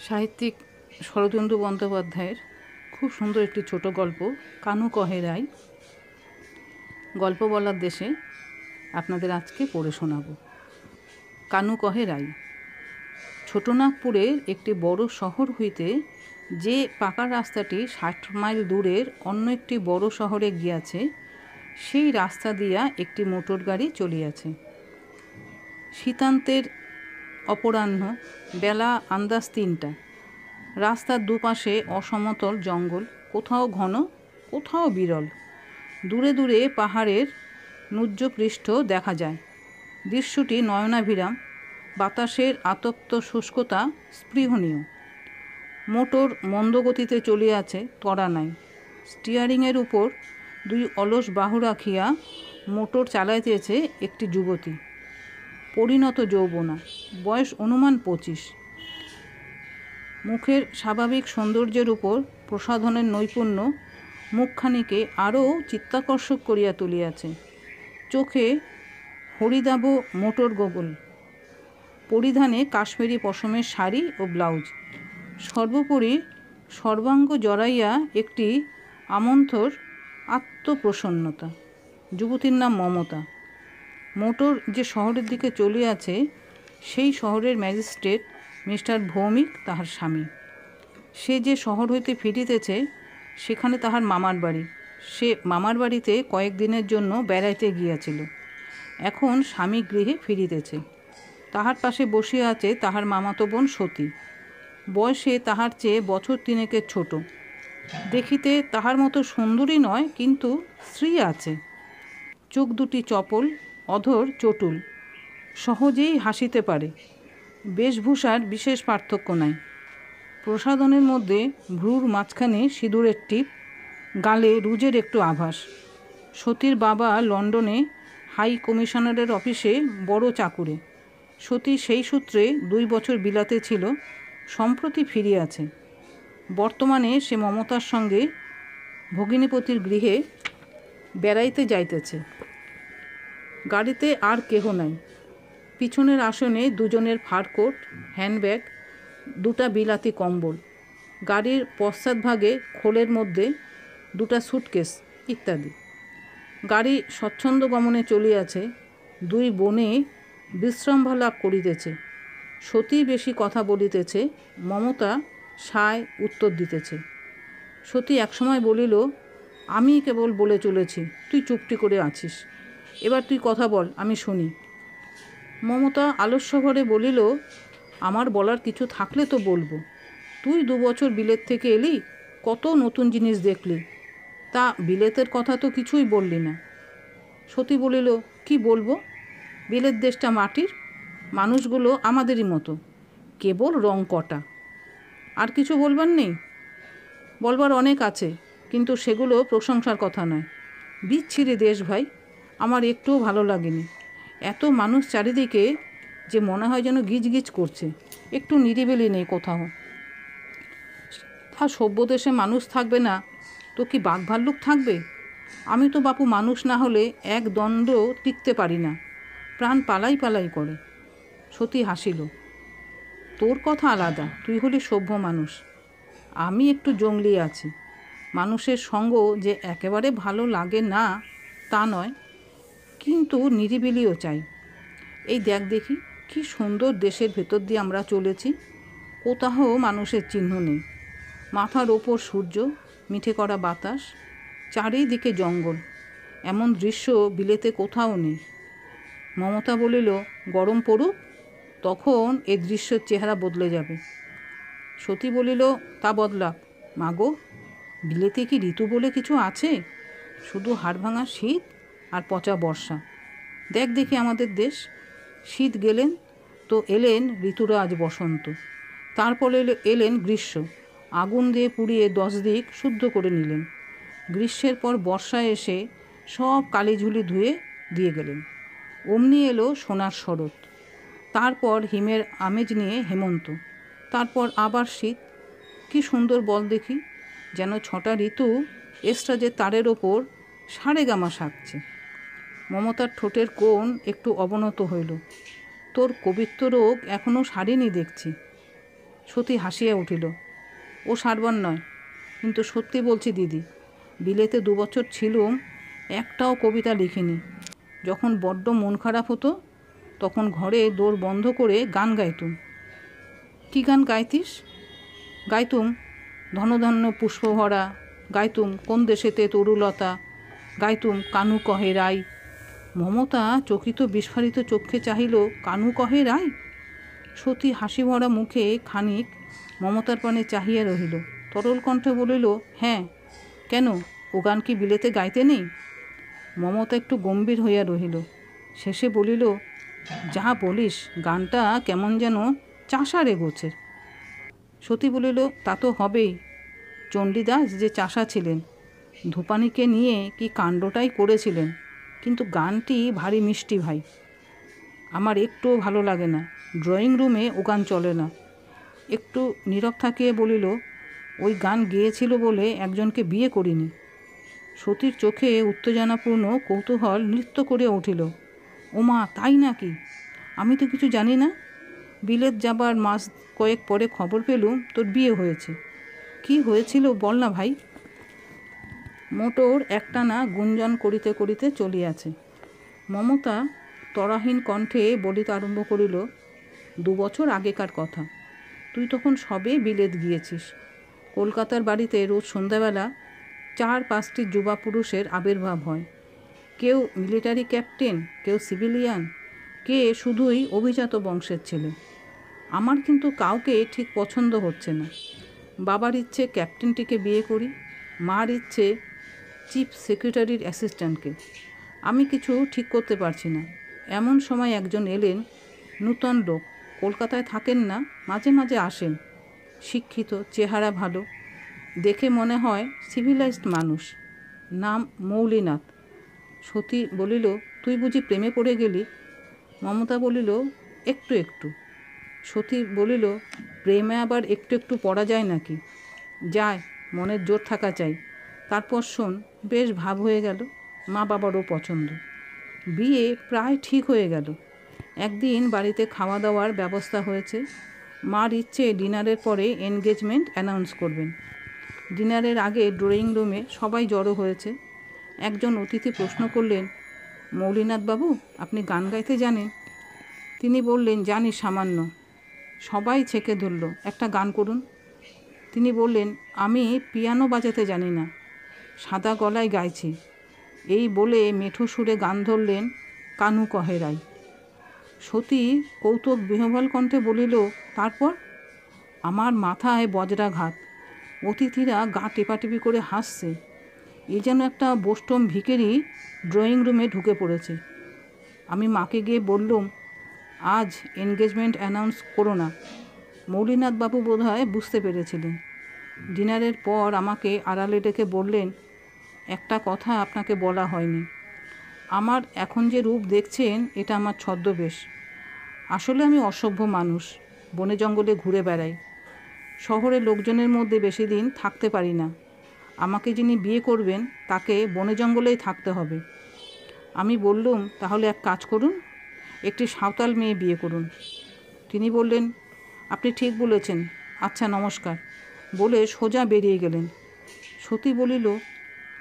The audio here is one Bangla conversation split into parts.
সাহিত্যিক শরদিন্দু বন্দ্যোপাধ্যায়ের খুব সুন্দর একটি ছোট গল্প কানু কহে রাই। গল্প বলার দেশে আপনাদের আজকে পড়ে শোনাব। কানু কহে রাই। ছোটনাগপুরের একটি বড় শহর হইতে যে পাকা রাস্তাটি ৬০ মাইল দূরের অন্য একটি বড় শহরে গিয়াছে, সেই রাস্তা দিয়া একটি মোটর গাড়ি চলিয়াছে। শীতান্তের অপরাহ্ন, বেলা আন্দাজ ৩টা। রাস্তার দুপাশে অসমতল জঙ্গল, কোথাও ঘন, কোথাও বিরল। দূরে দূরে পাহাড়ের নুজ্জপৃষ্ঠ দেখা যায়। দৃশ্যটি নয়নাভিরাম, বাতাসের আতপ্ত শুষ্কতা স্পৃহণীয়। মোটর মন্দগতিতে চলিয়াছে, ত্বরা নাই। স্টিয়ারিংয়ের উপর দুই অলস বাহু রাখিয়া মোটর চালাইতেছে একটি যুবতী, পরিণত যৌবনা, বয়স অনুমান ২৫। মুখের স্বাভাবিক সৌন্দর্যের উপর প্রসাধনের নৈপুণ্য মুখখানিকে আরও চিত্তাকর্ষক করিয়া তুলিয়াছে। চোখে হরিদাভ মোটর গোগল, পরিধানে কাশ্মীরি পশমের শাড়ি ও ব্লাউজ, সর্বোপরি সর্বাঙ্গ জড়াইয়া একটি আমন্থর আত্মপ্রসন্নতা। যুবতীর নাম মমতা। মোটর যে শহরের দিকে চলিয়াছে, সেই শহরের ম্যাজিস্ট্রেট মিস্টার ভৌমিক তাহার স্বামী। সে যে শহর হইতে ফিরিতেছে, সেখানে তাহার মামার বাড়ি। সে মামার বাড়িতে কয়েকদিনের জন্য বেড়াইতে গিয়াছিল। এখন স্বামী গৃহে ফিরিতেছে। তাহার পাশে বসিয়া আছে তাহার মামাতো বোন সতী। বয়সে তাহার চেয়ে বছর ৩ ছোট। দেখিতে তাহার মতো সুন্দরী নয়, কিন্তু স্ত্রী আছে। চোখ দুটি চপল, অধর চটুল, সহজেই হাসিতে পারে। বেশভূষার বিশেষ পার্থক্য নাই। প্রসাধনের মধ্যে ভ্রুর মাঝখানে সিঁদুরের টিপ, গালে রুজের একটু আভাস। সতীর বাবা লন্ডনে হাই কমিশনারের অফিসে বড় চাকুরে। সতী সেই সূত্রে ২ বছর বিলাতে ছিল, সম্প্রতি ফিরিয়াছে। বর্তমানে সে মমতার সঙ্গে ভগিনীপতির গৃহে বেড়াইতে যাইতেছে। গাড়িতে আর কেহ নাই। পিছনের আসনে দুজনের ফারকোট, হ্যান্ডব্যাগ, ২টা বিলাতি কম্বল, গাড়ির পশ্চাৎভাগে খোলের মধ্যে 2টা সুটকেস ইত্যাদি। গাড়ি স্বচ্ছন্দ গমনে চলিয়াছে। 2 বোনে বিশ্রামভালাপ করিতেছে। সতী বেশি কথা বলিতেছে, মমতা সায় উত্তর দিতেছে। সতী একসময় বলিল, আমি কেবল বলে চলেছি, তুই চুপটি করে আছিস। এবার তুই কথা বল, আমি শুনি। মমতা আলস্যভরে বলিল, আমার বলার কিছু থাকলে তো বলবো। তুই 2 বছর বিলেত থেকে এলি, কত নতুন জিনিস দেখলি, তা বিলেতের কথা তো কিছুই বললি না। সতী বলিল, কি বলবো? বিলেত দেশটা মাটির, মানুষগুলো আমাদেরই মতো, কেবল রং কটা। আর কিছু বলবার নেই? বলবার অনেক আছে, কিন্তু সেগুলো প্রশংসার কথা নয়। বিচ্ছিরি দেশ ভাই, আমার একটুও ভালো লাগেনি। এত মানুষ চারিদিকে যে মনে হয় যেন গিজগিজ করছে, একটু নিরিবিলি নেই কোথাও। তা সভ্য দেশে মানুষ থাকবে না তো কি বাঘ ভাল্লুক থাকবে? আমি তো বাপু মানুষ না হলে এক দণ্ড টিকতে পারি না, প্রাণ পালাই পালাই করে। সতী হাসিল। তোর কথা আলাদা, তুই হলি সভ্য মানুষ। আমি একটু জংলি আছি। মানুষের সঙ্গ যে একেবারে ভালো লাগে না তা নয়, কিন্তু নিরিবিলিও চাই। এই দেখ দেখি, কি সুন্দর দেশের ভেতর দিয়ে আমরা চলেছি, কোথাও মানুষের চিহ্ন নেই। মাথার ওপর সূর্য, মিঠে করা বাতাস, চারিদিকে জঙ্গল। এমন দৃশ্য বিলেতে কোথাও নেই। মমতা বলিল, গরম পড়ুক, তখন এই দৃশ্যের চেহারা বদলে যাবে। সতী বলিল, তা বদলাক। মাগো, বিলেতে কি ঋতু বলে কিছু আছে? শুধু হাড়ভাঙা শীত আর পচা বর্ষা। দেখ দেখি আমাদের দেশ। শীত গেলেন তো এলেন ঋতুরাজ বসন্ত, তারপরে এলেন গ্রীষ্ম, আগুন দিয়ে পুড়িয়ে 10 দিক শুদ্ধ করে নিলেন। গ্রীষ্মের পর বর্ষায় এসে সব কালিঝুলি ধুয়ে দিয়ে গেলেন। অমনি এলো সোনার শরৎ, তারপর হিমের আমেজ নিয়ে হেমন্ত, তারপর আবার শীত। কি সুন্দর বল দেখি, যেন 6টা ঋতু এস্ট্রাজের তারের ওপর সারেগামা সাজছে। মমতার ঠোঁটের কোণ একটু অবনত হইল। তোর কবিত্ব রোগ এখনও সারেনি দেখছি। সতী হাসিয়া উঠিল। ও সারবার নয়, কিন্তু সত্যি বলছি দিদি, বিলেতে 2 বছর ছিলুম, একটাও কবিতা লিখিনি। যখন বড্ড মন খারাপ হতো তখন ঘরে দোর বন্ধ করে গান গাইতুম। কী গান গাইতিস? গাইতুম ধনধন্য পুষ্পভরা, গাইতুম কোন দেশেতে তরুলতা, গাইতুম কানু কহে রাই। মমতা চকিত বিস্ফারিত চক্ষে চাহিল, কানু কহে রাই? সতী হাসি ভরা মুখে খানিক মমতার পানে চাহিয়া রহিল, তরল কণ্ঠে বলিল, হ্যাঁ, কেন, ও গান কি বিলেতে গাইতে নেই? মমতা একটু গম্ভীর হইয়া রহিল, শেষে বলিল, যা বলিস, গানটা কেমন যেন চাষা রে গোছের। সতী বলিল, তা তো হবেই, চণ্ডীদাস যে চাষা ছিলেন, ধূপানিকে নিয়ে কি কাণ্ডটাই করেছিলেন, কিন্তু গানটি ভারী মিষ্টি ভাই, আমার একটুও ভালো লাগে না, ড্রয়িং রুমে ও গান চলে না। একটু নীরব থাকিয়ে বলিল, ওই গান গেয়েছিল বলে একজনকে বিয়ে করিনি। সতীর চোখে উত্তেজনাপূর্ণ কৌতূহল নৃত্য করে উঠিল, ওমা তাই নাকি? আমি তো কিছু জানি না। বিলেত যাবার মাস কয়েক পরে খবর পেলুম তোর বিয়ে হয়েছে। কি হয়েছিল বল না ভাই। মোটর একটানা গুঞ্জন করিতে করিতে চলিয়াছে। মমতা তরাহীন কণ্ঠে বলিতে আরম্ভ করিল, 2 বছর আগেকার কথা। তুই তখন সবে বিলেত গিয়েছিস। কলকাতার বাড়িতে রোজ সন্ধ্যাবেলা 4-5টি যুবা পুরুষের আবির্ভাব হয়। কেউ মিলিটারি ক্যাপ্টেন, কেউ সিভিলিয়ান, কে শুধুই অভিজাত বংশের ছেলে। আমার কিন্তু কাউকে ঠিক পছন্দ হচ্ছে না। বাবার ইচ্ছে ক্যাপ্টেনটিকে বিয়ে করি, মার ইচ্ছে চিফ সেক্রেটারির অ্যাসিস্ট্যান্টকে। আমি কিছু ঠিক করতে পারছি না। এমন সময় একজন এলেন, নূতন লোক, কলকাতায় থাকেন না, মাঝে মাঝে আসেন, শিক্ষিত, চেহারা ভালো, দেখে মনে হয় সিভিলাইজড মানুষ। নাম মৌলিনাথ। সতী বলিল, তুই বুঝি প্রেমে পড়ে গেলি? মমতা বলিল, একটু একটু। সতী বলিল, প্রেমে আবার একটু একটু পড়া যায় নাকি? যায়, মনের জোর থাকা চাই। তারপর শোন, বেশ ভাব হয়ে গেল, মা বাবারও পছন্দ, বিয়ে প্রায় ঠিক হয়ে গেল। একদিন বাড়িতে খাওয়া দাওয়ার ব্যবস্থা হয়েছে। মার ইচ্ছে ডিনারের পরে এনগেজমেন্ট অ্যানাউন্স করবেন। ডিনারের আগে ড্রয়িং রুমে সবাই জড়ো হয়েছে। একজন অতিথি প্রশ্ন করলেন, মৌলিনাথবাবু, আপনি গান গাইতে জানেন? তিনি বললেন, জানি সামান্য। সবাই ছেঁকে ধরল, একটা গান করুন। তিনি বললেন, আমি পিয়ানো বাজাতে জানি না, সাদা গলায় গাইছি। এই বলে মেঠো সুরে গান ধরলেন, কানু কহে রাই। সতী কৌতুক বিহ্বল কণ্ঠে বলিল, তারপর? আমার মাথায় বজ্রাঘাত। অতিথিরা গা টেপাটেপি করে হাসছে। এ যেন একটা বোস্টম ভিখারি ড্রয়িং রুমে ঢুকে পড়েছে। আমি মাকে গিয়ে বললুম, আজ এনগেজমেন্ট অ্যানাউন্স করো না। মৌলিনাথবাবু বোধহয় বুঝতে পেরেছিলেন। ডিনারের পর আমাকে আড়ালে ডেকে বললেন, একটা কথা আপনাকে বলা হয়নি। আমার এখন যে রূপ দেখছেন, এটা আমার ছদ্মবেশ। আসলে আমি অসভ্য মানুষ, বনে জঙ্গলে ঘুরে বেড়াই, শহরের লোকজনের মধ্যে বেশি দিন থাকতে পারি না। আমাকে যিনি বিয়ে করবেন তাকে বনে জঙ্গলেই থাকতে হবে। আমি বললুম, তাহলে এক কাজ করুন, একটি সাঁওতাল মেয়ে বিয়ে করুন। তিনি বললেন, আপনি ঠিক বলেছেন, আচ্ছা নমস্কার, বলে সোজা বেরিয়ে গেলেন। সতী বলিল,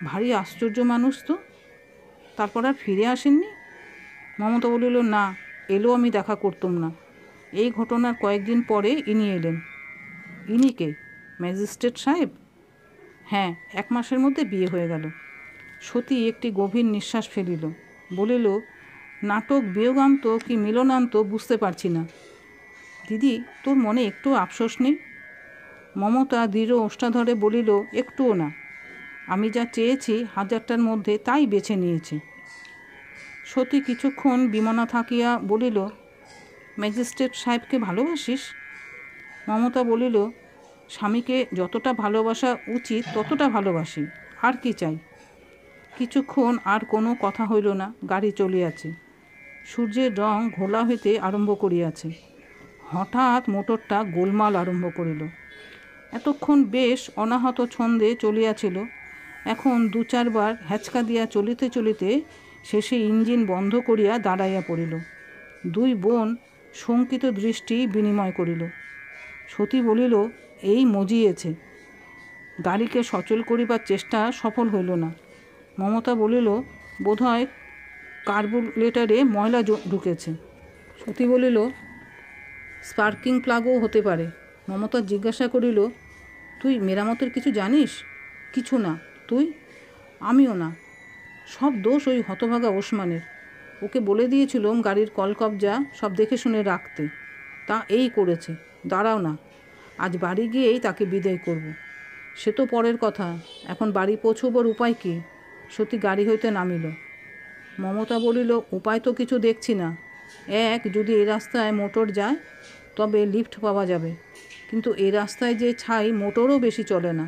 ভারী আশ্চর্য মানুষ তো, তারপর আর ফিরে আসেননি? মমতা বলিল, না, এলেও আমি দেখা করতুম না। এই ঘটনার কয়েকদিন পরে ইনি এলেন। ইনি কে? ম্যাজিস্ট্রেট সাহেব? হ্যাঁ, 1 মাসের মধ্যে বিয়ে হয়ে গেল। সতী একটি গভীর নিঃশ্বাস ফেলিল, বলিল, নাটক বিয়োগান্ত কি মিলনান্ত বুঝতে পারছি না। দিদি, তোর মনে একটু আফসোস নেই? মমতা দৃঢ় ওষ্ঠাধরে বলিল, একটুও না। আমি যা চেয়েছি 1000টার মধ্যে তাই বেছে নিয়েছি। সতী কিছুক্ষণ বিমনা থাকিয়া বলিল, ম্যাজিস্ট্রেট সাহেবকে ভালোবাসিস? মমতা বলিল, স্বামীকে যতটা ভালোবাসা উচিত ততটা ভালোবাসি, আর কি চাই। কিছুক্ষণ আর কোনো কথা হইল না। গাড়ি চলিয়াছে। সূর্যের রং ঘোলা হইতে আরম্ভ করিয়াছে। হঠাৎ মোটরটা গোলমাল আরম্ভ করিল। এতক্ষণ বেশ অনাহত ছন্দে চলিয়াছিল, এখন 2-4 বার হ্যাচকা দিয়া চলিতে চলিতে শেষে ইঞ্জিন বন্ধ করিয়া দাঁড়াইয়া পড়িল। 2 বোন শঙ্কিত দৃষ্টি বিনিময় করিল। সতী বলিল, এই মজিয়েছে। গাড়িকে সচল করিবার চেষ্টা সফল হইল না। মমতা বলিল, বোধহয় কার্বুরেটরে ময়লা ঢুকেছে। সতী বলিল, স্পার্কিং প্লাগও হতে পারে। মমতা জিজ্ঞাসা করিল, তুই মেরামতের কিছু জানিস? কিছু না। তুই? আমিও না। সব দোষ ওই হতভাগা ওসমানের। ওকে বলে দিয়েছিলাম গাড়ির কলকবজা সব দেখে শুনে রাখতে, তা এই করেছে। দাঁড়াও না, আজ বাড়ি গিয়েই তাকে বিদায় করব। সে তো পরের কথা, এখন বাড়ি পৌঁছবার উপায় কী? সত্যি গাড়ি হইতে নামিল। মমতা বলিল, উপায় তো কিছু দেখছি না। যদি এই রাস্তায় মোটর যায় তবে লিফট পাওয়া যাবে, কিন্তু এই রাস্তায় যে ছাই, মোটরও বেশি চলে না।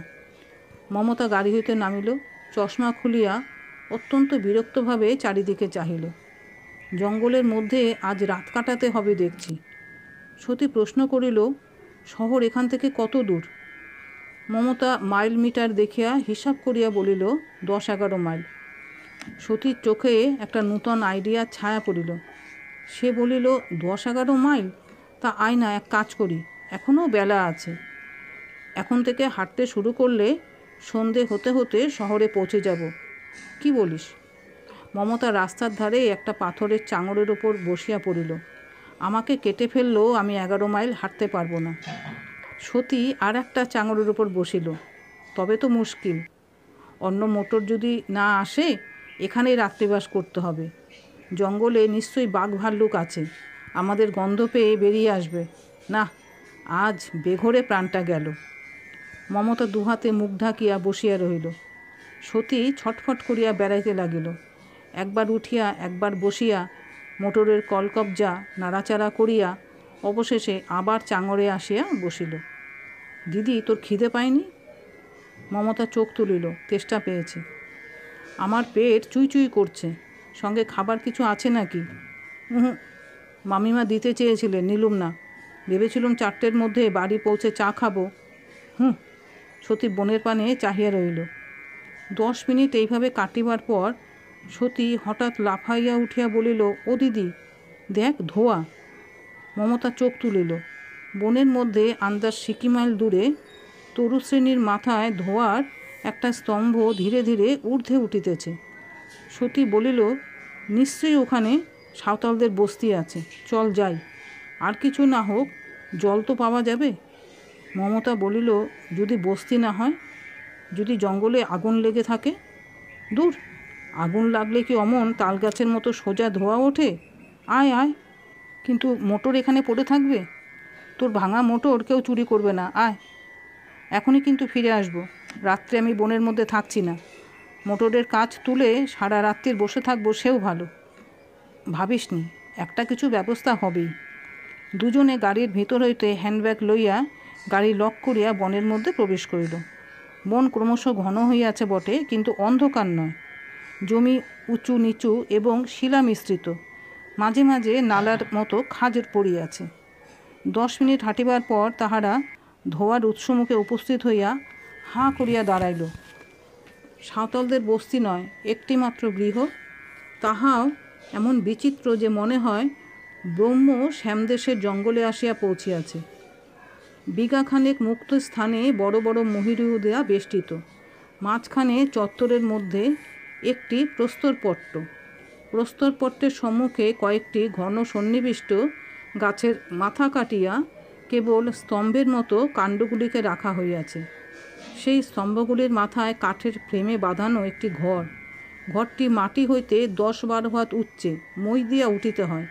মমতা গাড়ি হইতে নামিল, চশমা খুলিয়া অত্যন্ত বিরক্তভাবে চারিদিকে চাহিল। জঙ্গলের মধ্যে আজ রাত কাটাতে হবে দেখছি। সতী প্রশ্ন করিল, শহর এখান থেকে কত দূর? মমতা মাইল মিটার দেখিয়া হিসাব করিয়া বলিল, 10-11 মাইল। সতীর চোখে একটা নূতন আইডিয়ার ছায়া পড়িল। সে বলিল, 10-11 মাইল? তা আয় না, এক কাজ করি, এখনও বেলা আছে। এখন থেকে হাঁটতে শুরু করলে সন্ধে হতে হতে শহরে পৌঁছে যাব। কি বলিস? মমতা রাস্তার ধারে একটা পাথরের চাঙড়ের ওপর বসিয়া পড়িল। আমাকে কেটে ফেললেও আমি 11 মাইল হাঁটতে পারবো না। সতী আর একটা চাঙড়ের ওপর বসিল। তবে তো মুশকিল। অন্য মোটর যদি না আসে, এখানেই রাত্রিবাস করতে হবে। জঙ্গলে নিশ্চয়ই বাঘ ভাল্লুক আছে, আমাদের গন্ধ পেয়ে বেরিয়ে আসবে। না, আজ বেঘরে প্রাণটা গেল। মমতা দুহাতে মুখ ঢাকিয়া বসিয়া রহিল। সতী ছটফট করিয়া বেড়াইতে লাগিল। একবার উঠিয়া একবার বসিয়া মোটরের কলকবজা নাড়াচাড়া করিয়া অবশেষে আবার চাঙড়ে আসিয়া বসিল। দিদি, তোর খিদে পায়নি? মমতা চোখ তুলিল। তেষ্টা পেয়েছে। আমার পেট চুই চুই করছে। সঙ্গে খাবার কিছু আছে নাকি? মামিমা দিতে চেয়েছিলেন, নিলুম না। ভেবেছিলুম 4টের মধ্যে বাড়ি পৌঁছে চা খাবো। সতী বনের পানে চাহিয়া রইল। 10 মিনিট এইভাবে কাটিবার পর সতী হঠাৎ লাফাইয়া উঠিয়া বলিল, ও দিদি, দেখ ধোঁয়া। মমতা চোখ তুলিল। বনের মধ্যে আন্দাজ 6 মাইল দূরে তরুশ্রেণীর মাথায় ধোঁয়ার একটা স্তম্ভ ধীরে ধীরে ঊর্ধ্বে উঠিতেছে। সতী বলিল, নিশ্চয়ই ওখানে সাঁওতালদের বস্তি আছে, চল যাই। আর কিছু না হোক, জল তো পাওয়া যাবে। মমতা বলিল, যদি বস্তি না হয়, যদি জঙ্গলে আগুন লেগে থাকে? দূর, আগুন লাগলে কি অমন তাল গাছের মতো সোজা ধোঁয়া ওঠে? আয় আয়। কিন্তু মোটর এখানে পড়ে থাকবে। তোর ভাঙা মোটর কেউ চুরি করবে না, আয়। এখনই কিন্তু ফিরে আসবো। রাত্রে আমি বনের মধ্যে থাকছি না। মোটরের কাজ তুলে সারা রাত্রির বসে থাকবো, সেও ভালো। ভাবিস নি, একটা কিছু ব্যবস্থা হবেই। দুজনে গাড়ির ভিতর হইতে হ্যান্ডব্যাগ লইয়া গাড়ি লক করিয়া বনের মধ্যে প্রবেশ করিল। বন ক্রমশ ঘন হইয়াছে বটে, কিন্তু অন্ধকার নয়। জমি উঁচু নিচু এবং শিলা মিশ্রিত। মাঝে মাঝে নালার মতো খাঁজ পড়িয়াছে। 10 মিনিট হাঁটিবার পর তাহারা ধোঁয়ার উৎসমুখে উপস্থিত হইয়া হাঁ করিয়া দাঁড়াইল। সাঁওতালদের বস্তি নয়, একটি মাত্র গৃহ। তাহাও এমন বিচিত্র যে মনে হয় ব্রহ্ম শ্যামদেশের জঙ্গলে আসিয়া পৌঁছিয়াছে। বিঘাখানেক মুক্ত স্থানে বড় বড় মহিরুহ দেয়া বেষ্টিত। মাঝখানে চত্বরের মধ্যে একটি প্রস্তরপট্ট। প্রস্তরপট্টের সম্মুখে কয়েকটি ঘন সন্নিবিষ্ট গাছের মাথা কাটিয়া কেবল স্তম্ভের মতো কাণ্ডগুলিকে রাখা হইয়াছে। সেই স্তম্ভগুলির মাথায় কাঠের ফ্রেমে বাঁধানো একটি ঘর। ঘরটি মাটি হইতে 10-12 হাত উচ্চে, মই দিয়া উঠিতে হয়।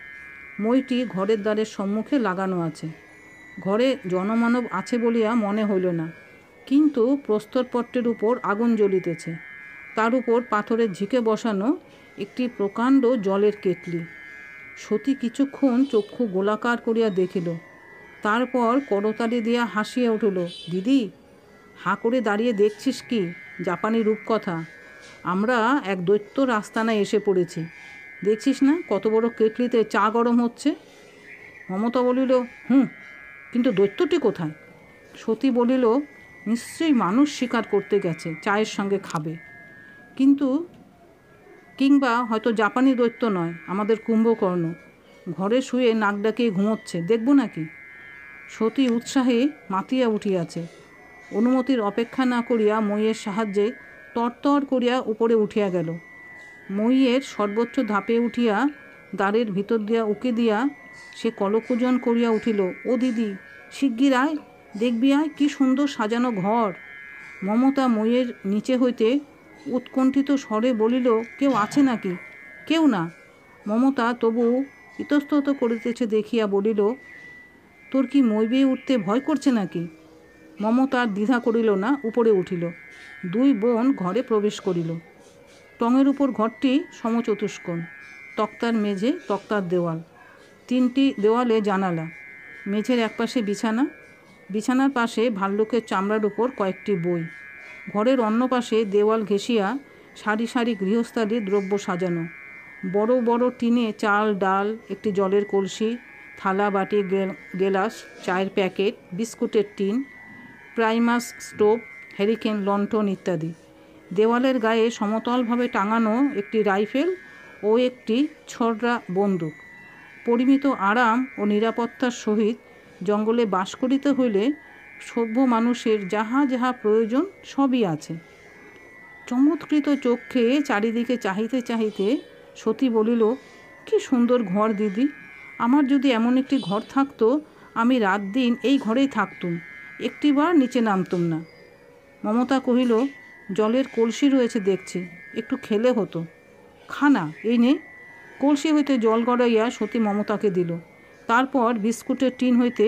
মইটি ঘরের দ্বারের সম্মুখে লাগানো আছে। ঘরে জনমানব আছে বলিয়া মনে হইল না, কিন্তু প্রস্তরপট্টের উপর আগুন জ্বলিতেছে। তার উপর পাথরের ঝিকে বসানো একটি প্রকাণ্ড জলের কেটলি। সতী কিছুক্ষণ চক্ষু গোলাকার করিয়া দেখিল। তারপর করতালি দিয়া হাসিয়া উঠিল। দিদি, হাঁ করে দাঁড়িয়ে দেখছিস কি? জাপানি রূপকথা। আমরা এক দৈত্যর আস্তানায় এসে পড়েছি। দেখছিস না কত বড় কেটলিতে চা গরম হচ্ছে? মমতা বলিল, কিন্তু দৈত্যটি কোথায়? সতী বলিল, নিশ্চয়ই মানুষ শিকার করতে গেছে, চায়ের সঙ্গে খাবে। কিংবা হয়তো জাপানি দৈত্য নয়, আমাদের কুম্ভকর্ণ। ঘরে শুয়ে নাক ডাকিয়ে ঘুমোচ্ছে, দেখব নাকি? সতী উৎসাহে মাতিয়া উঠিয়াছে। অনুমতির অপেক্ষা না করিয়া মইয়ের সাহায্যে তরতর করিয়া উপরে উঠিয়া গেল। মইয়ের সর্বোচ্চ ধাপে উঠিয়া দ্বারের ভিতর দিয়া উকি দিয়া সে কলকূজন করিয়া উঠিল, ও দিদি, শিগগির আয়, দেখবি আয়, কি সুন্দর সাজানো ঘর। মমতা মইয়ের নিচে হইতে উৎকণ্ঠিত স্বরে বলিল, কেউ আছে নাকি? কেউ না। মমতা তবু ইতস্তত করিতেছে দেখিয়া বলিল, তোর কি মই বেয়ে উঠতে ভয় করছে নাকি? মমতার দ্বিধা করিল না, উপরে উঠিল। দুই বোন ঘরে প্রবেশ করিল। টঙের উপর ঘরটি সমচতুষ্কোণ, তক্তার মেঝে, তক্তার দেওয়াল, 3টি দেওয়ালে জানালা, মেঝের একপাশে বিছানা, বিছানার পাশে ভাল্লুকের চামড়ার উপর কয়েকটি বই। ঘরের অন্য পাশে দেওয়াল ঘেঁষিয়া সারি সারি গৃহস্থালির দ্রব্য সাজানো। বড় বড় টিনে চাল, ডাল, একটি জলের কলসি, থালা, বাটি, গেলাস, চায়ের প্যাকেট, বিস্কুটের টিন, প্রাইমাস স্টোভ, হ্যারিকেন, লণ্ঠন ইত্যাদি। দেওয়ালের গায়ে সমতলভাবে টাঙানো একটি রাইফেল ও একটি ছড়রা বন্দুক। পরিমিত আরাম ও নিরাপত্তার সহিত জঙ্গলে বাস করিতে হইলে সভ্য মানুষের যাহা যাহা প্রয়োজন সবই আছে। চমৎকৃত চক্ষে চারিদিকে চাহিতে চাহিতে সতী বলিল, কি সুন্দর ঘর দিদি, আমার যদি এমন একটি ঘর থাকতো, আমি রাত দিন এই ঘরেই থাকতুম, একটিবার নিচে নামতুম না। মমতা কহিল, জলের কলসি রয়েছে দেখছি, একটু খেলে হতো। খানা, এই নে। কলসি হইতে জল গড়াইয়া সতী মমতাকে দিল। তারপর বিস্কুটের টিন হইতে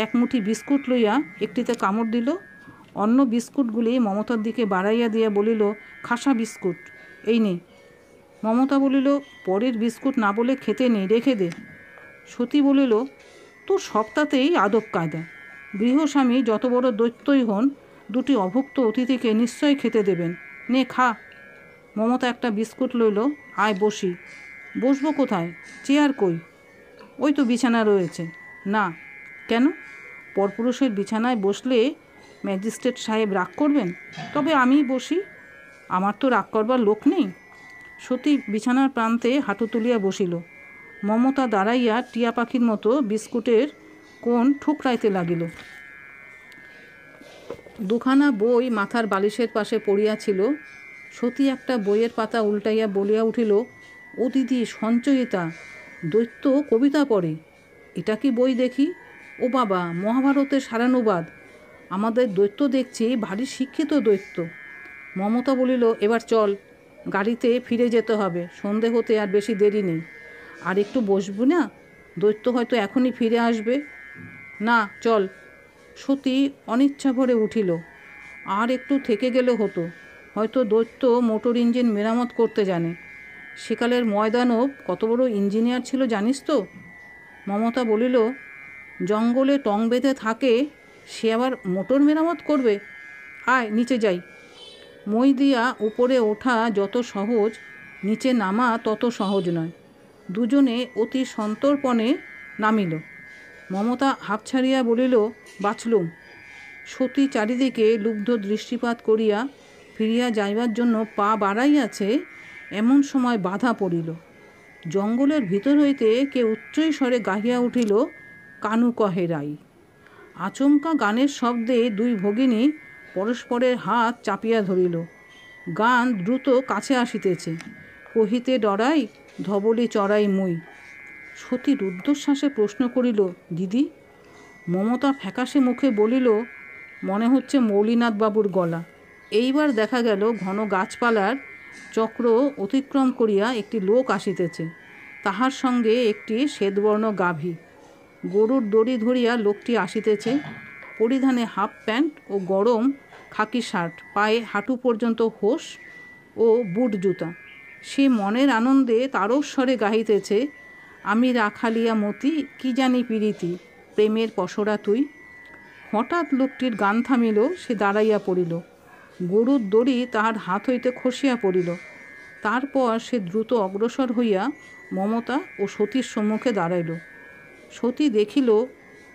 এক মুঠি বিস্কুট লইয়া একটিতে কামড় দিল। অন্য বিস্কুটগুলি মমতার দিকে বাড়াইয়া দিয়া বলিল, খাসা বিস্কুট, এই নে। মমতা বলিল, পরের বিস্কুট না বলে খেতে নেই, রেখে দে। সতী বলিল, তোর সবটাতেই আদব কায়দা। গৃহস্বামী যত বড় দৈত্যই হন, দুটি অভুক্ত অতিথিকে নিশ্চয় খেতে দেবেন, নে খা। মমতা একটা বিস্কুট লইল। আয় বসি। বসবো কোথায়? চেয়ার কই? ওই তো বিছানা রয়েছে। না। কেন? পরপুরুষের বিছানায় বসলে ম্যাজিস্ট্রেট সাহেব রাগ করবেন? তবে আমিই বসি, আমার তো রাগ করবার লোক নেই। সতী বিছানার প্রান্তে হাঁটু তুলিয়া বসিল। মমতা দাঁড়াইয়া টিয়া পাখির মতো বিস্কুটের কোণ ঠুকরাইতে লাগিল। দুখানা বই মাথার বালিশের পাশে পড়িয়াছিল। সতী একটা বইয়ের পাতা উল্টাইয়া বলিয়া উঠিল, ও দিদি, সঞ্চয়িতা, দৈত্য কবিতা পড়ে। এটা কি বই দেখি? ও বাবা, মহাভারতের সারানুবাদ। আমাদের দৈত্য দেখছি ভারী শিক্ষিত দৈত্য। মমতা বলিল, এবার চল, গাড়িতে ফিরে যেতে হবে, সন্ধে হতে আর বেশি দেরি নেই। আর একটু বসবো না? দৈত্য হয়তো এখনই ফিরে আসবে। না, চল। সতী অনিচ্ছা ভরে উঠিল। আর একটু থেকে গেলে হতো, হয়তো দৈত্য মোটর ইঞ্জিন মেরামত করতে জানে। সেকালের ময়দানব কত বড় ইঞ্জিনিয়ার ছিল জানিস তো? মমতা বলিল, জঙ্গলে টং বেঁধে থাকে, সে আবার মোটর মেরামত করবে? আয় নিচে যাই। মই দিয়া উপরে ওঠা যত সহজ, নিচে নামা তত সহজ নয়। দুজনে অতি সন্তর্পণে নামিল। মমতা হাঁপ ছাড়িয়া বলিল, বাঁচলুম। সতী চারিদিকে লুব্ধ দৃষ্টিপাত করিয়া ফিরিয়া যাইবার জন্য পা বাড়াইয়াছে, এমন সময় বাধা পড়িল। জঙ্গলের ভিতর হইতে কে উচ্চৈ স্বরে গাহিয়া উঠিল, কানু কহে রাই। আচমকা গানের শব্দে দুই ভগিনী পরস্পরের হাত চাপিয়া ধরিল। গান দ্রুত কাছে আসিতেছে, কহিতে ডরাই, ধবলি চড়াই মুই। সতী রুদ্ধশ্বাসে প্রশ্ন করিল, দিদি? মমতা ফ্যাকাশে মুখে বলিল, মনে হচ্ছে মৌলিনাথ বাবুর গলা। এইবার দেখা গেল ঘন গাছপালার চক্র অতিক্রম করিয়া একটি লোক আসিতেছে। তাহার সঙ্গে একটি শ্বেতবর্ণ গাভী। গরুর দড়ি ধরিয়া লোকটি আসিতেছে। পরিধানে হাফ প্যান্ট ও গরম খাকি শার্ট, পায়ে হাঁটু পর্যন্ত হোস ও বুট জুতা। সে মনের আনন্দে তারস্বরে গাহিতেছে, আমি রাখালিয়া মতি, কি জানি পিরিতি, প্রেমের পসরা তুই। হঠাৎ লোকটির গান থামিল, সে দাঁড়াইয়া পড়িল। গরুর দড়ি তাহার হাত হইতে খসিয়া পড়িল। তারপর সে দ্রুত অগ্রসর হইয়া মমতা ও সতীর সম্মুখে দাঁড়াইল। সতী দেখিল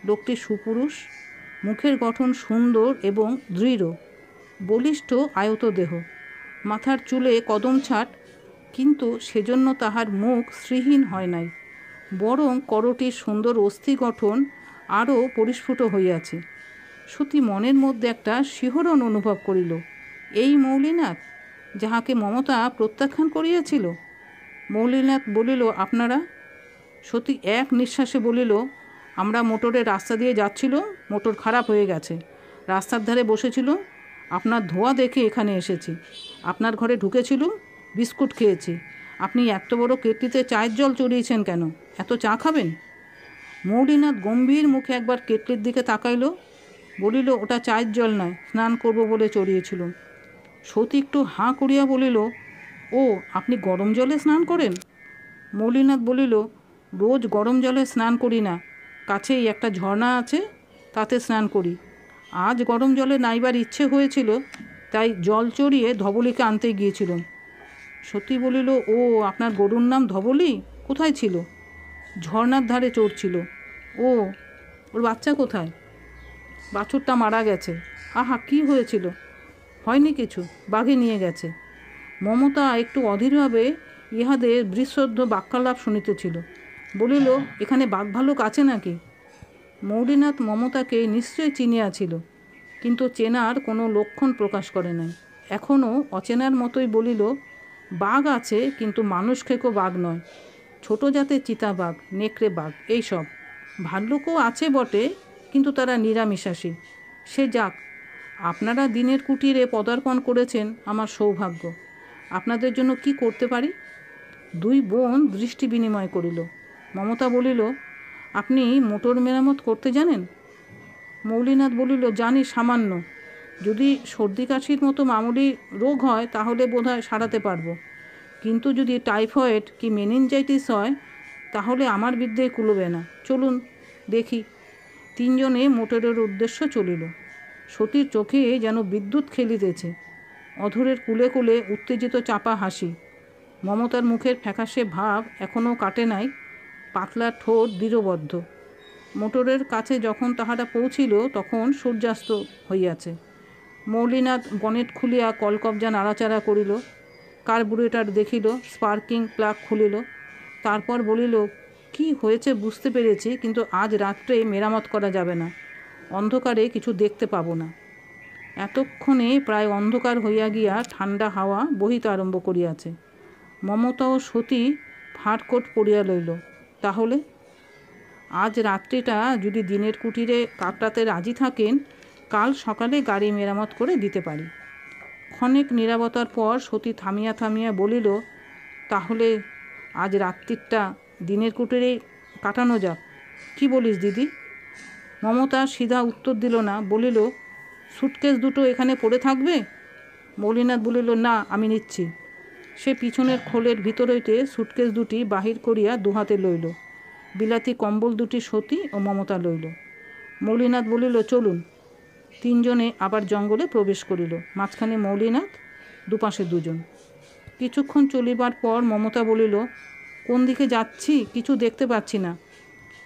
লোকটি সুপুরুষ, মুখের গঠন সুন্দর এবং দৃঢ়, বলিষ্ঠ আয়ত দেহ, মাথার চুলে কদম ছাট, কিন্তু সেজন্য তাহার মুখ শ্রীহীন হয় নাই, বরং করটির সুন্দর অস্থি গঠন আরও পরিস্ফুট হইয়াছে। সতী মনের মধ্যে একটা শিহরণ অনুভব করিল। এই মৌলিনাথ, যাহাকে মমতা প্রত্যাখ্যান করিয়াছিল। মৌলিনাথ বলিল, আপনারা? সতী এক নিঃশ্বাসে বলিল, আমরা মোটরের রাস্তা দিয়ে যাচ্ছিল, মোটর খারাপ হয়ে গেছে, রাস্তার ধারে বসেছিল, আপনার ধোঁয়া দেখে এখানে এসেছি। আপনার ঘরে ঢুকেছিলুম, বিস্কুট খেয়েছি। আপনি এত বড় কেটলিতে চায়ের জল চড়িয়েছেন কেন? এত চা খাবেন? মৌলিনাথ গম্ভীর মুখে একবার কেটলির দিকে তাকাইল, বলিল, ওটা চায়ের জল নয়, স্নান করব বলে চড়িয়েছিলুম। সতী একটু হাঁ করিয়া বলিল, ও, আপনি গরম জলে স্নান করেন? মৌলিনাথ বলিল, রোজ গরম জলে স্নান করি না, কাছেই একটা ঝর্ণা আছে, তাতে স্নান করি। আজ গরম জলে নাইবার ইচ্ছে হয়েছিল, তাই জল চড়িয়ে ধবলিকে আনতে গিয়েছিলাম। সতী বলিল, ও, আপনার গরুর নাম ধবলি? কোথায় ছিল? ঝর্ণার ধারে চড়ছিল। ও, ওর বাচ্চা কোথায়? বাছুরটা মারা গেছে। আহা, কি হয়েছিল? হয়নি কিছু, বাঘে নিয়ে গেছে। মমতা একটু অধীরভাবে ইহাদের বৃষদ্ধ বাক্যালাপ শুনিতেছিল। বলিল, এখানে বাঘ ভালুক আছে নাকি? মৌলিনাথ মমতাকে নিশ্চয় চিনিয়াছিল, কিন্তু চেনার কোনো লক্ষণ প্রকাশ করে নাই। এখনও অচেনার মতোই বলিল, বাঘ আছে, কিন্তু মানুষ খেকো বাঘ নয়, ছোট জাতের চিতাবাঘ, নেকড়ে বাঘ, এইসব। ভাল্লুকও আছে বটে, কিন্তু তারা নিরামিষাশী। সে যাক, আপনারা দিনের কুটিরে পদার্পণ করেছেন, আমার সৌভাগ্য। আপনাদের জন্য কি করতে পারি? দুই বোন দৃষ্টি বিনিময় করিল। মমতা বলিল, আপনি মোটর মেরামত করতে জানেন? মৌলিনাথ বলিল, জানি সামান্য। যদি সর্দি কাশির মতো মামুলি রোগ হয় তাহলে বোধহয় সারাতে পারবো, কিন্তু যদি টাইফয়েড কি মেনিনজাইটিস হয় তাহলে আমার বিদ্যে কুলবে না। চলুন দেখি। তিনজনে মোটরের উদ্দেশ্য চলিল। সতীর চোখে যেন বিদ্যুৎ খেলিতেছে, অধরের কুলে কুলে উত্তেজিত চাপা হাসি। মমতার মুখের ফ্যাকাশে ভাব এখনও কাটে নাই, পাতলা ঠোঁট দৃঢ়বদ্ধ। মোটরের কাছে যখন তাহারা পৌঁছিল তখন সূর্যাস্ত হইয়াছে। মৌলিনাথ বনেট খুলিয়া কলকবজা নাড়াচাড়া করিল, কার্বুরেটর দেখিল, স্পার্কিং প্লাগ খুলিল। তারপর বলিল, কি হয়েছে বুঝতে পেরেছি, কিন্তু আজ রাত্রে মেরামত করা যাবে না, অন্ধকারে কিছু দেখতে পাবো না। এতক্ষণে প্রায় অন্ধকার হইয়া গিয়া ঠান্ডা হাওয়া বহিতে আরম্ভ করিয়াছে। মমতা ও সতী ফাটকোট পরিয়া লইল। তাহলে আজ রাত্রিটা যদি দিনের কুটিরে কাটাতে রাজি থাকেন, কাল সকালে গাড়ি মেরামত করে দিতে পারি। ক্ষণিক নীরবতার পর সতী থামিয়া থামিয়া বলিল, তাহলে আজ রাত্রিটা দিনের কুটিরে কাটানো যাক। কি বলিস দিদি? মমতা সিধা উত্তর দিল না, বলিল, সুটকেস দুটো এখানে পড়ে থাকবে? মৌলিনাথ বলিল, না, আমি নিচ্ছি। সে পিছনের খোলের ভিতর হইতে সুটকেস দুটি বাহির করিয়া দুহাতে লইল। বিলাতি কম্বল দুটি সতী ও মমতা লইল। মৌলিনাথ বলিল, চলুন। তিনজনে আবার জঙ্গলে প্রবেশ করিল। মাঝখানে মৌলিনাথ, দুপাশে দুজন। কিছুক্ষণ চলিবার পর মমতা বলিল, কোন দিকে যাচ্ছি কিছু দেখতে পাচ্ছি না।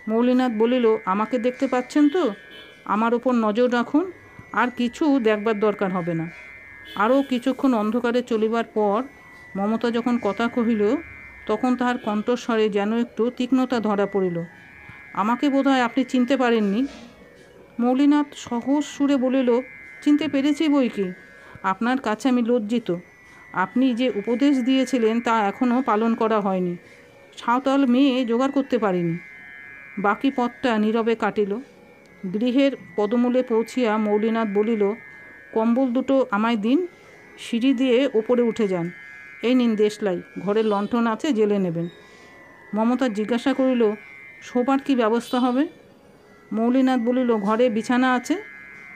মৌলিনাথ বলিল, আমাকে দেখতে পাচ্ছেন তো? আমার ওপর নজর রাখুন, আর কিছু দেখবার দরকার হবে না। আরও কিছুক্ষণ অন্ধকারে চলিবার পর মমতা যখন কথা কহিল, তখন তাহার কণ্ঠস্বরে যেন একটু তীক্ষ্ণতা ধরা পড়িল। আমাকে বোধহয় আপনি চিনতে পারেননি। মৌলিনাথ সহজ সুরে বলিল, চিনতে পেরেছি বই কি। আপনার কাছে আমি লজ্জিত। আপনি যে উপদেশ দিয়েছিলেন তা এখনও পালন করা হয়নি। সাঁওতাল মেয়ে জোগাড় করতে পারিনি। বাকি পথটা নীরবে কাটিল। গৃহের পদমূলে পৌঁছিয়া মৌলিনাথ বলিল, কম্বল দুটো আমায় দিন, সিঁড়ি দিয়ে ওপরে উঠে যান। এই নিন দেশলাই, ঘরের লণ্ঠন আছে, জেলে নেবেন। মমতা জিজ্ঞাসা করিল, শোবার কি ব্যবস্থা হবে? মৌলিনাথ বলিল, ঘরে বিছানা আছে,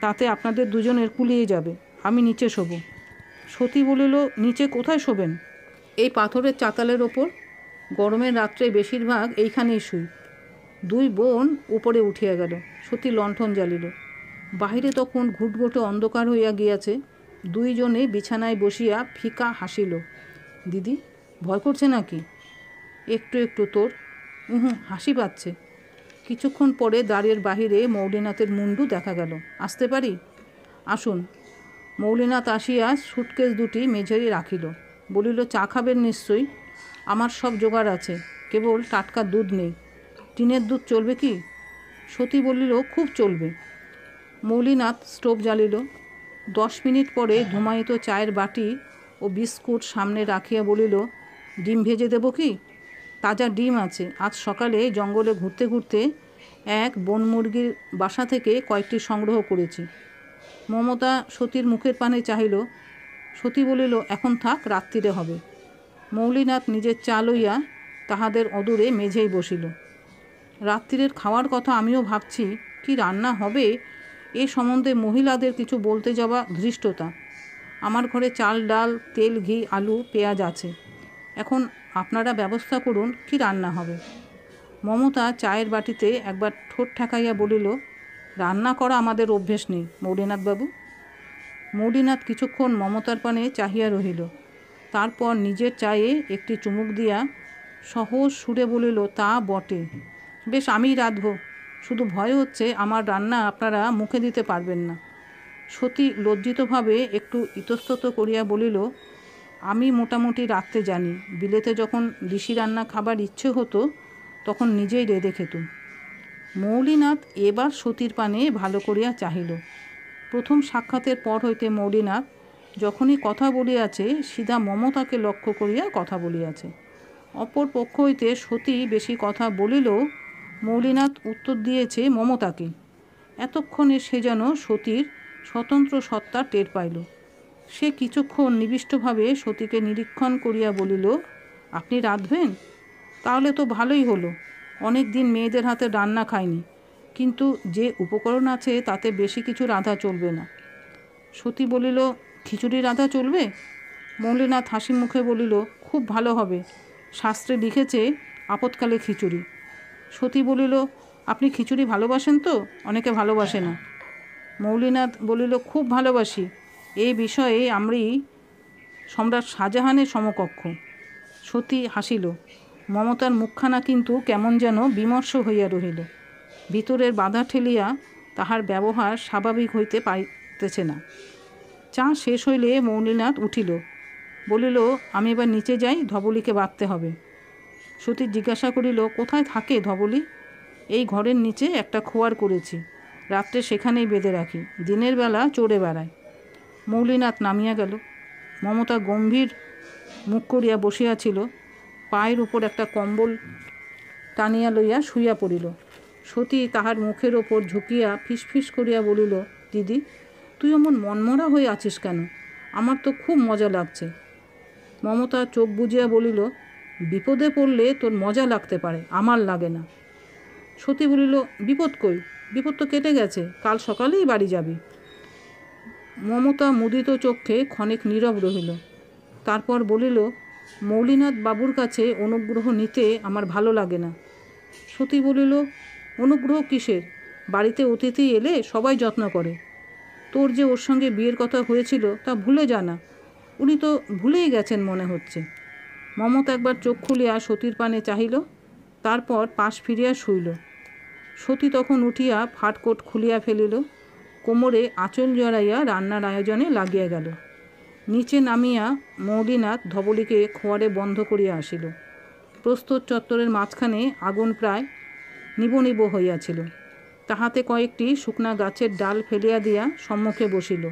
তাতে আপনাদের দুজনের কুলিয়ে যাবে, আমি নিচে শোব। সতী বলিল, নিচে কোথায় শোবেন? এই পাথরের চাতালের ওপর। গরমের রাত্রে বেশিরভাগ এইখানেই শুই। দুই বোন উপরে উঠিয়া গেল। সতী লণ্ঠন জ্বালিল। বাহিরে তখন ঘুটঘুটে অন্ধকার হইয়া গিয়াছে। দুইজনে বিছানায় বসিয়া ফিকা হাসিল। দিদি, ভয় করছে নাকি? একটু একটু। তোর? হাসি পাচ্ছে। কিছুক্ষণ পরে দ্বারের বাহিরে মৌলিনাথের মুন্ডু দেখা গেল। আসতে পারি? আসুন। মৌলিনাথ আসিয়া সুটকেস দুটি মেঝেই রাখিল। বলিল, চা খাবেন নিশ্চয়ই? আমার সব জোগাড় আছে, কেবল টাটকা দুধ নেই। টিনের দুধ চলবে কি? সতী বলিল, খুব চলবে। মৌলিনাথ স্টোভ জ্বালিল। 10 মিনিট পরে ধুমায়িত চায়ের বাটি ও বিস্কুট সামনে রাখিয়া বলিল, ডিম ভেজে দেব কি? তাজা ডিম আছে, আজ সকালে জঙ্গলে ঘুরতে ঘুরতে এক বন মুরগির বাসা থেকে কয়েকটি সংগ্রহ করেছি। মমতা সতীর মুখের পানে চাহিল। সতী বলিল, এখন থাক, রাত্রিরে হবে। মৌলিনাথ নিজের চা লইয়া তাহাদের অদূরে মেঝেই বসিল। রাত্রিরের খাওয়ার কথা আমিও ভাবছি, কি রান্না হবে এ সম্বন্ধে মহিলাদের কিছু বলতে যাওয়া ধৃষ্টতা। আমার ঘরে চাল, ডাল, তেল, ঘি, আলু, পেঁয়াজ আছে। এখন আপনারা ব্যবস্থা করুন, কি রান্না হবে। মমতা চায়ের বাটিতে একবার ঠোঁট ঠেকাইয়া বলিল, রান্না করা আমাদের অভ্যেস নেই মৌলিনাথবাবু। মৌলিনাথ কিছুক্ষণ মমতার পানে চাহিয়া রহিল। তারপর নিজের চায়ে একটি চুমুক দিয়া সহজ সুরে বলিল, তা বটে, বেশ আমিই রাঁধব। শুধু ভয় হচ্ছে আমার রান্না আপনারা মুখে দিতে পারবেন না। সতী লজ্জিতভাবে একটু ইতস্তত করিয়া বলিল, আমি মোটামুটি রাঁধতে জানি। বিলেতে যখন দিশি রান্না খাবার ইচ্ছে হতো তখন নিজেই রেঁধে খেতুম। মৌলিনাথ এবার সতীর পানে ভালো করিয়া চাহিল। প্রথম সাক্ষাতের পর হইতে মৌলিনাথ যখনই কথা বলিয়াছে সিধা মমতাকে লক্ষ্য করিয়া কথা বলিয়াছে। অপর পক্ষ হইতে সতী বেশি কথা বলিলেও মৌলিনাথ উত্তর দিয়েছে মমতাকে। এতক্ষণে সে যেন সতীর স্বতন্ত্র সত্তা টের পাইল। সে কিছুক্ষণ নিবিষ্টভাবে সতীকে নিরীক্ষণ করিয়া বলিল, আপনি রাঁধবেন? তাহলে তো ভালোই হলো। অনেক দিন মেয়েদের হাতে রান্না খাইনি, কিন্তু যে উপকরণ আছে তাতে বেশি কিছু রাঁধা চলবে না। সতী বলিল, খিচুড়ি রাঁধা চলবে? মৌলিনাথ হাসি মুখে বলিল, খুব ভালো হবে, শাস্ত্রে লিখেছে আপৎকালে খিচুড়ি। সতী বলিল, আপনি খিচুড়ি ভালোবাসেন তো? অনেকে ভালোবাসে না। মৌলিনাথ বলিল, খুব ভালোবাসি। এই বিষয়ে আমি সম্রাট শাহজাহানের সমকক্ষ। সতী হাসিল। মমতার মুখখানা কিন্তু কেমন যেন বিমর্ষ হইয়া রহিল। ভিতরের বাধা ঠেলিয়া তাহার ব্যবহার স্বাভাবিক হইতে পারিতেছে না। চা শেষ হইলে মৌলিনাথ উঠিল, বলিল, আমি এবার নিচে যাই, ধবলিকে বাঁধতে হবে। সতী জিজ্ঞাসা করিল, কোথায় থাকে ধবলি? এই ঘরের নিচে একটা খোয়ার করেছি, রাত্রে সেখানেই বেঁধে রাখি, দিনের বেলা চড়ে বেড়ায়। মৌলিনাথ নামিয়া গেল। মমতা গম্ভীর মুখ করিয়া বসিয়াছিল। পায়ের উপর একটা কম্বল টানিয়া লইয়া শুইয়া পড়িল। সতী তাহার মুখের ওপর ঝুঁকিয়া ফিসফিস করিয়া বলিল, দিদি, তুই অমন মনমরা হয়ে আছিস কেন? আমার তো খুব মজা লাগছে। মমতা চোখ বুজিয়া বলিল, বিপদে পড়লে তোর মজা লাগতে পারে, আমার লাগে না। সতী বলিল, বিপদ কই? বিপদ তো কেটে গেছে, কাল সকালেই বাড়ি যাবি। মমতা মুদিত চক্ষে ক্ষণিক নীরব রহিল। তারপর বলিল, মৌলিনাথ বাবুর কাছে অনুগ্রহ নিতে আমার ভালো লাগে না। সতী বলিল, অনুগ্রহ কিসের? বাড়িতে অতিথি এলে সবাই যত্ন করে। তোর যে ওর সঙ্গে বিয়ের কথা হয়েছিল তা ভুলে জানা। উনি তো ভুলেই গেছেন মনে হচ্ছে। মমতা একবার চোখ খুলিয়া সতীর পানে চাহিল, তারপর পাশ ফিরিয়া শুইল। সতী তখন উঠিয়া ফাটকোট খুলিয়া ফেলিল, কোমরে আঁচল জড়াইয়া রান্নার আয়োজনে লাগিয়া গেল। নিচে নামিয়া মৌলিনাথ ধবলিকে খোয়ারে বন্ধ করিয়া আসিল। প্রস্তুত চত্বরের মাঝখানে আগুন প্রায় নিব নিব হইয়াছিল। তাহাতে কয়েকটি শুকনা গাছের ডাল ফেলিয়া দিয়া সম্মুখে বসিল।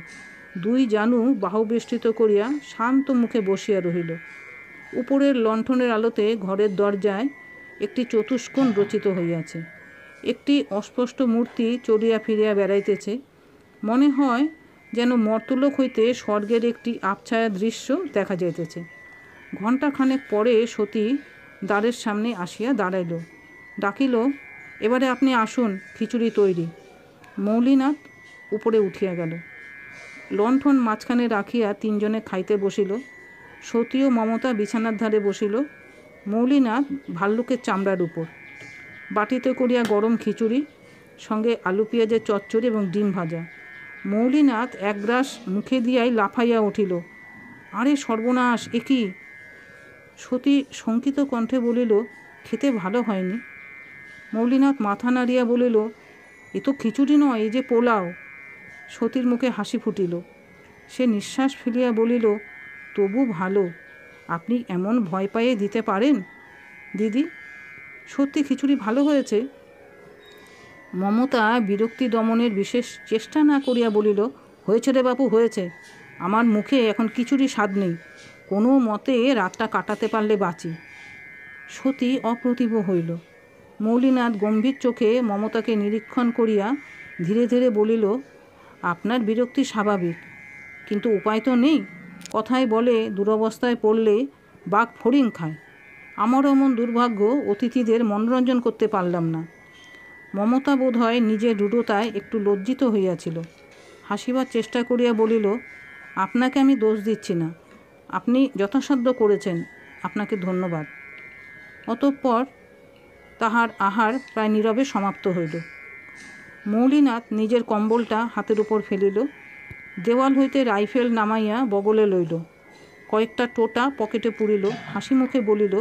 দুই জানু বাহুবেষ্টিত করিয়া শান্ত মুখে বসিয়া রহিল। উপরের লণ্ঠনের আলোতে ঘরের দরজায় একটি চতুষ্কোণ রচিত হইয়াছে। একটি অস্পষ্ট মূর্তি চলিয়া ফিরিয়া বেড়াইতেছে। মনে হয় যেন মর্তলোক হইতে স্বর্গের একটি আবছায়া দৃশ্য দেখা যাইতেছে। ঘণ্টাখানেক পরে সতী দ্বারের সামনে আসিয়া দাঁড়াইল। ডাকিল, এবারে আপনি আসুন, খিচুড়ি তৈরি। মৌলিনাথ উপরে উঠিয়া গেল। লণ্ঠন মাঝখানে রাখিয়া তিনজনে খাইতে বসিল। সতী ও মমতা বিছানার ধারে বসিল, মৌলিনাথ ভাল্লুকের চামড়ার উপর। বাটিতে করিয়া গরম খিচুড়ি, সঙ্গে আলু পেঁয়াজের চচ্চড়ি এবং ডিম ভাজা। মৌলিনাথ এক গ্রাস মুখে দিয়াই লাফাইয়া উঠিল, আরে সর্বনাশ, এ কি? সতী শঙ্কিত কণ্ঠে বলিল, খেতে ভালো হয়নি। মৌলিনাথ মাথা নাড়িয়া বলিল, এ তো খিচুড়ি নয়, এ যে পোলাও। সতীর মুখে হাসি ফুটিল। সে নিঃশ্বাস ফেলিয়া বলিল, তবু ভালো। আপনি এমন ভয় পাইয়ে দিতে পারেন? দিদি, সত্যি খিচুড়ি ভালো হয়েছে? মমতা বিরক্তি দমনের বিশেষ চেষ্টা না করিয়া বলিল, হয়েছে রে বাপু, হয়েছে। আমার মুখে এখন কিছুরই স্বাদ নেই। কোনো মতে রাতটা কাটাতে পারলে বাঁচি। সতী অপ্রতিভ হইল। মৌলিনাথ গম্ভীর চোখে মমতাকে নিরীক্ষণ করিয়া ধীরে ধীরে বলিল, আপনার বিরক্তি স্বাভাবিক, কিন্তু উপায় তো নেই। কথায় বলে, দুরবস্থায় পড়লে বাঘ ফড়িং খায়। আমারও এমন দুর্ভাগ্য, অতিথিদের মনোরঞ্জন করতে পারলাম না। মমতা বোধ হয় নিজের রূঢ়তায় একটু লজ্জিত হইয়াছিল। হাসিবার চেষ্টা করিয়া বলিল, আপনাকে আমি দোষ দিচ্ছি না, আপনি যথাসাধ্য করেছেন, আপনাকে ধন্যবাদ। অতঃপর তাহার আহার প্রায় নীরবে সমাপ্ত হইল। মৌলিনাথ নিজের কম্বলটা হাতের উপর ফেলিল, দেওয়াল হইতে রাইফেল নামাইয়া বগলে লইল, কয়েকটা টোটা পকেটে পুরিল, হাসি মুখে বলিল,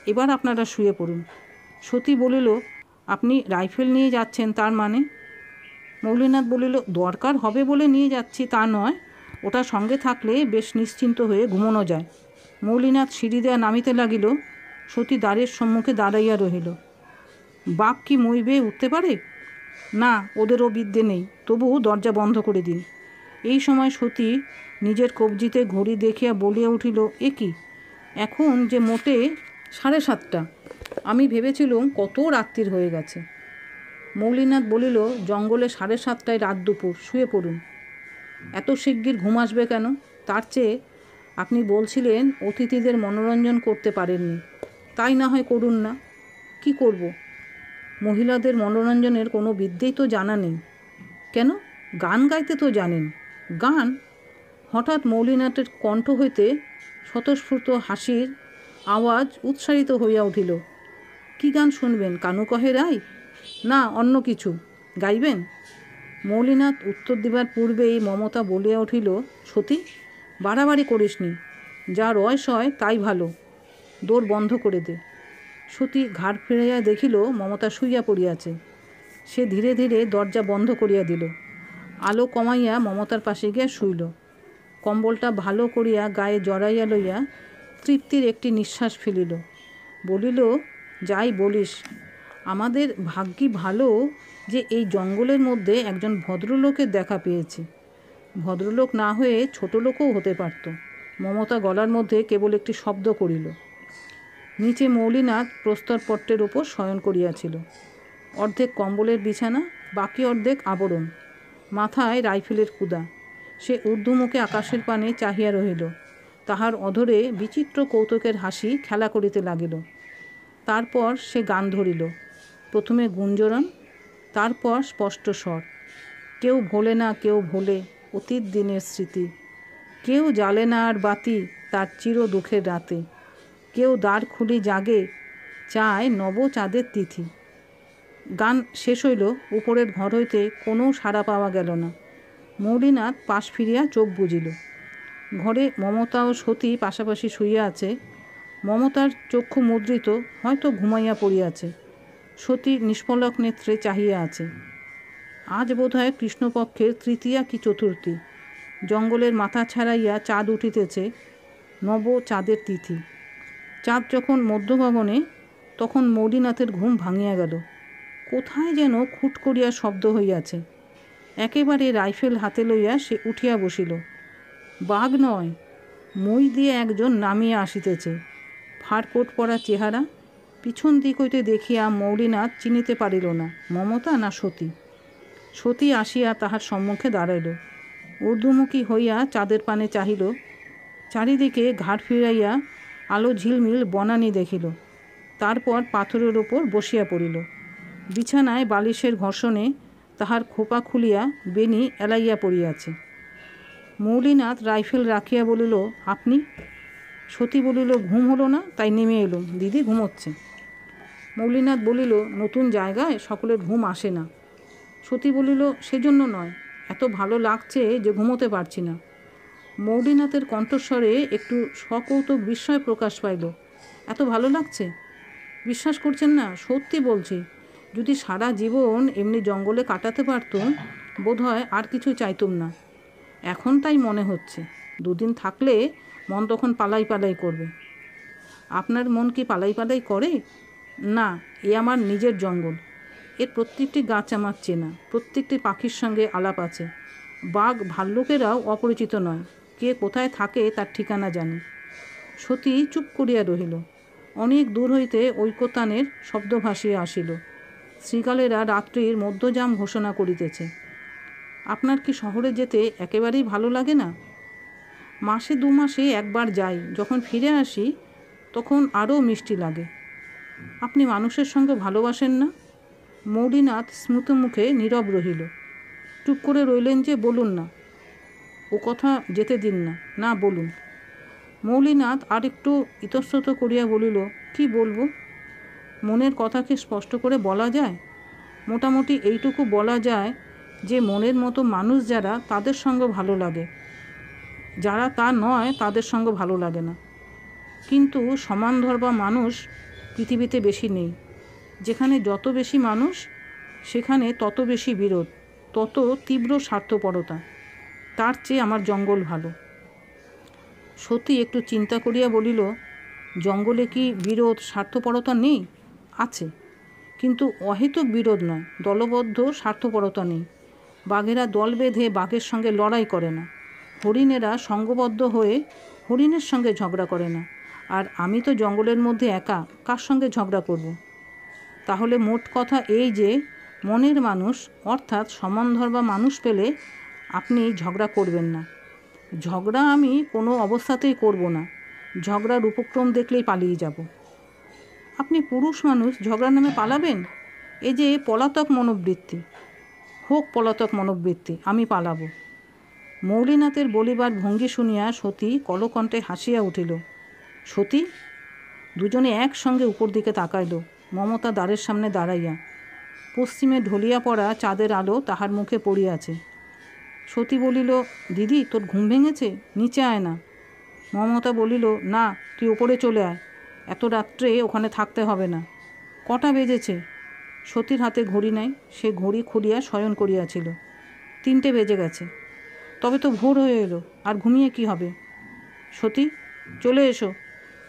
এবার আপনারা শুয়ে পড়ুন। সতী বলিল, আপনি রাইফেল নিয়ে যাচ্ছেন তার মানে? মৌলিনাথ বলিল, দরকার হবে বলে নিয়ে যাচ্ছি তা নয়, ওটা সঙ্গে থাকলে বেশ নিশ্চিন্ত হয়ে ঘুমোনো যায়। মৌলিনাথ সিঁড়ি দেয়া নামিতে লাগিল। সতী দ্বারের সম্মুখে দাঁড়াইয়া রহিল। বাঘ কি মই বেয়ে উঠতে পারে? না, ওদেরও বিদ্যে নেই, তবু দরজা বন্ধ করে দিন। এই সময় সতী নিজের কবজিতে ঘড়ি দেখিয়া বলিয়া উঠিল, এ কি, এখন যে মোটে 7:30। আমি ভেবেছিলুম কত রাত্রির হয়ে গেছে। মৌলিনাথ বলিল, জঙ্গলে 7:30টায় রাত দুপুর, শুয়ে পড়ুন। এত শিগগির ঘুম আসবে কেন? তার চেয়ে আপনি বলছিলেন অতিথিদের মনোরঞ্জন করতে পারেননি, তাই না হয় করুন না। কি করব? মহিলাদের মনোরঞ্জনের কোনো বিদ্যেই তো জানা নেই। কেন, গান গাইতে তো জানেন। গান? হঠাৎ মৌলিনাথের কণ্ঠ হইতে স্বতঃস্ফূর্ত হাসির আওয়াজ উৎসারিত হইয়া উঠিল। কি গান শুনবেন, কানু কহে রাই? না, অন্য কিছু গাইবেন? মৌলিনাথ উত্তর দিবার পূর্বেই মমতা বলিয়া উঠিল, সতী, বাড়াবাড়ি করিসনি, যা রয় সয় তাই ভালো, দৌড় বন্ধ করে দে। সতী ঘাড় ফিরাইয়া দেখিল মমতা শুইয়া পড়িয়াছে। সে ধীরে ধীরে দরজা বন্ধ করিয়া দিল। আলো কমাইয়া মমতার পাশে গিয়া শুইল। কম্বলটা ভালো করিয়া গায়ে জড়াইয়া লইয়া তৃপ্তির একটি নিঃশ্বাস ফেলিল। বলিল, যাই বলিস, আমাদের ভাগ্যি ভালো যে এই জঙ্গলের মধ্যে একজন ভদ্রলোকের দেখা পেয়েছি। ভদ্রলোক না হয়ে ছোট লোকও হতে পারত। মমতা গলার মধ্যে কেবল একটি শব্দ করিল। নিচে মৌলিনাথ প্রস্তরপট্টের ওপর শয়ন করিয়াছিল। অর্ধেক কম্বলের বিছানা, বাকি অর্ধেক আবরণ, মাথায় রাইফেলের কুদা। সে ঊর্ধ্বমুখে আকাশের পানে চাহিয়া রহিল। তাহার অধরে বিচিত্র কৌতুকের হাসি খেলা করিতে লাগিল। তারপর সে গান ধরিল। প্রথমে গুঞ্জরণ, তারপর স্পষ্ট স্বর। কেউ ভোলে না, কেউ ভোলে অতীত দিনের স্মৃতি, কেউ জ্বালে না আর বাতি তার চির দুঃখের রাতে, কেউ দ্বার খুলি জাগে চায় নব চাঁদের তিথি। গান শেষ হইল। উপরের ঘর হইতে কোনো সাড়া পাওয়া গেল না। মৌলিনাথ পাশ ফিরিয়া চোখ বুজিল। ঘরে মমতা ও সতী পাশাপাশি শুইয়া আছে। মমতার চক্ষু মুদ্রিত, হয়তো ঘুমাইয়া পড়িয়াছে। সতী নিষ্পলক নেত্রে চাহিয়া আছে। আজ বোধহয় কৃষ্ণপক্ষের তৃতীয়া কি চতুর্থী। জঙ্গলের মাথা ছাড়াইয়া চাঁদ উঠিতেছে, নব চাঁদের তিথি। চাঁদ যখন মধ্য গগনে, তখন মৌলিনাথের ঘুম ভাঙিয়া গেল। কোথায় যেন খুট করিয়া শব্দ হইয়াছে। একেবারে রাইফেল হাতে লইয়া সে উঠিয়া বসিল। বাঘ নয়, মই দিয়ে একজন নামিয়া আসিতেছে। ফারকোট পরা চেহারা। পিছন দিক হইতে দেখিয়া মৌলিনাথ চিনিতে পারিল না মমতা না সতী। সতী আসিয়া তাহার সম্মুখে দাঁড়াইল। ঊর্ধ্বমুখী হইয়া চাঁদের পানে চাহিল। চারিদিকে ঘাড় ফিরাইয়া আলো ঝিলমিল বনানী দেখিল। তারপর পাথরের ওপর বসিয়া পড়িল। বিছানায় বালিশের ঘর্ষণে তাহার খোপা খুলিয়া বেনি এলাইয়া পড়িয়াছে। মৌলিনাথ রাইফেল রাখিয়া বলিল, আপনি? সতী বলিল, ঘুম হলো না, তাই নেমে এলুম, দিদি ঘুমোচ্ছে। মৌলিনাথ বলিল, নতুন জায়গায় সকলের ঘুম আসে না। সতী বলিল, সেজন্য নয়, এত ভালো লাগছে যে ঘুমোতে পারছি না। মৌলিনাথের কণ্ঠস্বরে একটু সকৌতুক বিস্ময় প্রকাশ পাইল। এত ভালো লাগছে? বিশ্বাস করছেন না? সত্যি বলছি, যদি সারা জীবন এমনি জঙ্গলে কাটাতে পারতুম, বোধহয় আর কিছু চাইতুম না। এখন তাই মনে হচ্ছে, দুদিন থাকলে মন তখন পালাই পালাই করবে। আপনার মন কি পালাই পালাই করে? না, এ আমার নিজের জঙ্গল। এর প্রত্যেকটি গাছ আমার চেনা, প্রত্যেকটি পাখির সঙ্গে আলাপ আছে। বাঘ ভাল্লুকেরাও অপরিচিত নয়, কে কোথায় থাকে তার ঠিকানা জানি। সতী চুপ করিয়া রহিল। অনেক দূর হইতে ঐকতানের শব্দ ভাসিয়া আসিল। শৃগালেরা রাত্রির মধ্যযাম ঘোষণা করিতেছে। আপনার কি শহরে যেতে একেবারেই ভালো লাগে না? মাসে 2 মাসে একবার যাই, যখন ফিরে আসি তখন আরও মিষ্টি লাগে। আপনি মানুষের সঙ্গে ভালোবাসেন না? মৌলিনাথ স্মৃত মুখে নীরব রহিল। চুপ করে রইলেন যে। বলুন না। ও কথা যেতে দিন না। না, বলুন। মৌলিনাথ আর একটু ইতস্তত করিয়া বলিল, কি বলবো? মনের কথাকে স্পষ্ট করে বলা যায়? মোটামুটি এইটুকু বলা যায় যে মনের মতো মানুষ যারা, তাদের সঙ্গে ভালো লাগে, যারা তা নয় তাদের সঙ্গে ভালো লাগে না। কিন্তু সমান ধরবা মানুষ পৃথিবীতে বেশি নেই। যেখানে যত বেশি মানুষ সেখানে তত বেশি বিরোধ, তত তীব্র স্বার্থপরতা। তার চেয়ে আমার জঙ্গল ভালো। সত্যি একটু চিন্তা করিয়া বলিল, জঙ্গলে কি বিরোধ স্বার্থপরতা নেই? আছে, কিন্তু অহেতুক বিরোধ নয়, দলবদ্ধ স্বার্থপরতা নেই। বাঘেরা দল বেঁধে বাঘের সঙ্গে লড়াই করে না। হরিণেরা সঙ্গবদ্ধ হয়ে হরিণের সঙ্গে ঝগড়া করে না। আর আমি তো জঙ্গলের মধ্যে একা, কার সঙ্গে ঝগড়া করব? তাহলে মোট কথা এই যে, মনের মানুষ অর্থাৎ সমান ধরবা মানুষ পেলে আপনি ঝগড়া করবেন না। ঝগড়া আমি কোনো অবস্থাতেই করব না। ঝগড়ার উপক্রম দেখলেই পালিয়ে যাব। আপনি পুরুষ মানুষ, ঝগড়ার নামে পালাবেন? এই যে পলাতক মনোবৃত্তি। হোক পলাতক মনোবৃত্তি, আমি পালাবো। মৌলিনাথের বলিবার ভঙ্গি শুনিয়া সতী কলকণ্ঠে হাসিয়া উঠিল। সতী? দুজনে একসঙ্গে উপর দিকে তাকাইল। মমতা দ্বারের সামনে দাঁড়াইয়া। পশ্চিমে ঢলিয়া পড়া চাঁদের আলো তাহার মুখে পড়িয়াছে। সতী বলিল, দিদি, তোর ঘুম ভেঙেছে? নিচে আয় না। মমতা বলিল, না, তুই ওপরে চলে আয়। এত রাত্রে ওখানে থাকতে হবে না। কটা বেজেছে? সতীর হাতে ঘড়ি নাই। সে ঘড়ি খুলিয়া শয়ন করিয়াছিল। 3টে বেজে গেছে। তবে তো ভোর হয়ে এলো। আর ঘুমিয়ে কি হবে? সতী, চলে এসো।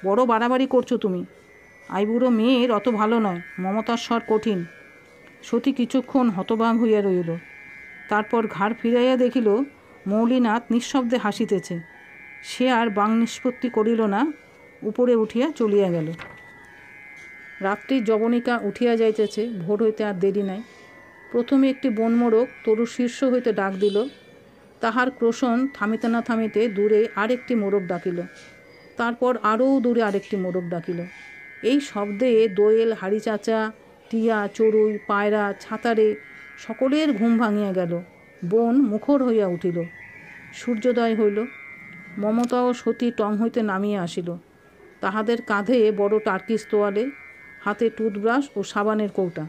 বড় বাড়াবাড়ি করছো তুমি। আইবুড়ো মেয়ের অত ভালো নয়। মমতার স্বর কঠিন। সতী কিছুক্ষণ হতবাক হইয়া রইল। তারপর ঘাড় ফিরাইয়া দেখিল মৌলিনাথ নিঃশব্দে হাসিতেছে। সে আর বাং নিষ্পত্তি করিল না, উপরে উঠিয়া চলিয়া গেল। রাত্রির যবনিকা উঠিয়া যাইতেছে। ভোর হইতে আর দেরি নাই। প্রথমে একটি বনমোরগ তরু শীর্ষ হইতে ডাক দিল। তাহার ক্রোশন থামিতে না থামিতে দূরে আরেকটি মোরগ ডাকিল। তারপর আরও দূরে আরেকটি মোরগ ডাকিল। এই শব্দে দোয়েল, হাড়ি চাচা, টিয়া, চড়ুই, পায়রা, ছাতারে সকলের ঘুম ভাঙিয়া গেল। বন মুখর হইয়া উঠিল। সূর্যোদয় হইল। মমতা ও সতী টং হইতে নামিয়া আসিল। তাহাদের কাঁধে বড় টার্কিস তোয়ালে, হাতে টুথব্রাশ ও সাবানের কৌটা।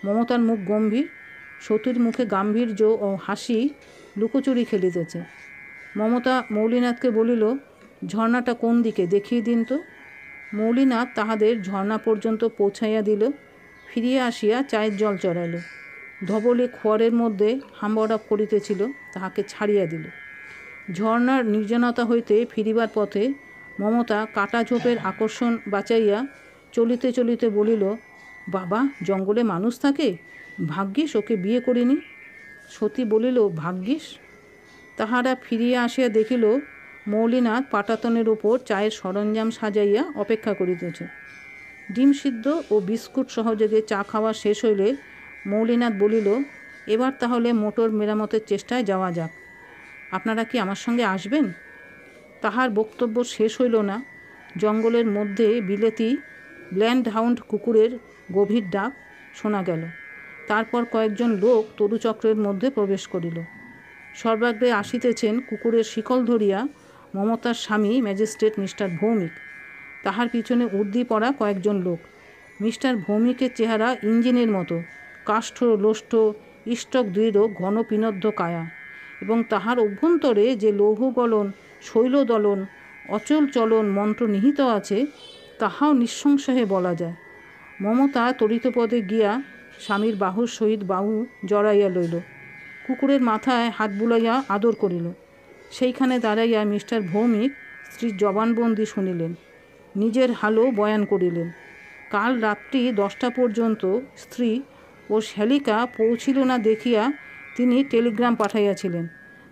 মমতার মুখ গম্ভীর, সতীর মুখে গাম্ভীর্য ও হাসি লুকোচুরি খেলিতেছে। মমতা মৌলিনাথকে বলিল, ঝর্ণাটা কোন দিকে দেখিয়ে দিন তো। মৌলিনাথ তাহাদের ঝর্ণা পর্যন্ত পৌঁছাইয়া দিল। ফিরিয়া আসিয়া চায়ের জল চড়াইল। ধবলে খোয়ারের মধ্যে হাম্বড়া করিতেছিল, তাহাকে ছাড়িয়া দিল। ঝর্ণার নির্জনতা হইতে ফিরিবার পথে মমতা কাটা ঝোপের আকর্ষণ বাঁচাইয়া চলিতে চলিতে বলিল, বাবা, জঙ্গলে মানুষ থাকে? ভাগ্যিস ওকে বিয়ে করিনি। সতী বলিল, ভাগ্যিস? তাহারা ফিরিয়া আসিয়া দেখিল মৌলিনাথ পাটাতনের উপর চায়ের সরঞ্জাম সাজাইয়া অপেক্ষা করিতেছে। ডিম সিদ্ধ ও বিস্কুট সহযোগে চা খাওয়া শেষ হইলে মৌলিনাথ বলিল, এবার তাহলে মোটর মেরামতের চেষ্টায় যাওয়া যাক। আপনারা কি আমার সঙ্গে আসবেন? তাহার বক্তব্য শেষ হইল না। জঙ্গলের মধ্যে বিলেতি ব্ল্যান্ডহাউন্ড কুকুরের গভীর ডাক শোনা গেল। তারপর কয়েকজন লোক তরুচক্রের মধ্যে প্রবেশ করিল। সর্বাগ্রে আসিতেছেন কুকুরের শিকল ধরিয়া মমতার স্বামী ম্যাজিস্ট্রেট মিস্টার ভৌমিক। তাহার পিছনে উর্দি পরা কয়েকজন লোক। মিস্টার ভৌমিকের চেহারা ইঞ্জিনের মতো, কাষ্ঠ লোষ্ঠ, ইষ্টক দৃঢ়, ঘন পিনদ্ধ কায়া, এবং তাহার অভ্যন্তরে যে লৌহগলন, শৈলদলন, অচল চলন মন্ত্র নিহিত আছে, তাহাও নিঃসংশয়ে বলা যায়। মমতা তরিতপদে গিয়া স্বামীর বাহুর সহিত বাহু জড়াইয়া লইল। কুকুরের মাথায় হাত বুলাইয়া আদর করিল। সেইখানে দাঁড়াইয়া মিস্টার ভৌমিক স্ত্রীর জবানবন্দি শুনিলেন। নিজের হালও বয়ান করিলেন। কাল রাত্রি 10টা পর্যন্ত স্ত্রী ও শ্যালিকা পৌঁছিল না দেখিয়া তিনি টেলিগ্রাম পাঠাইয়াছিলেন।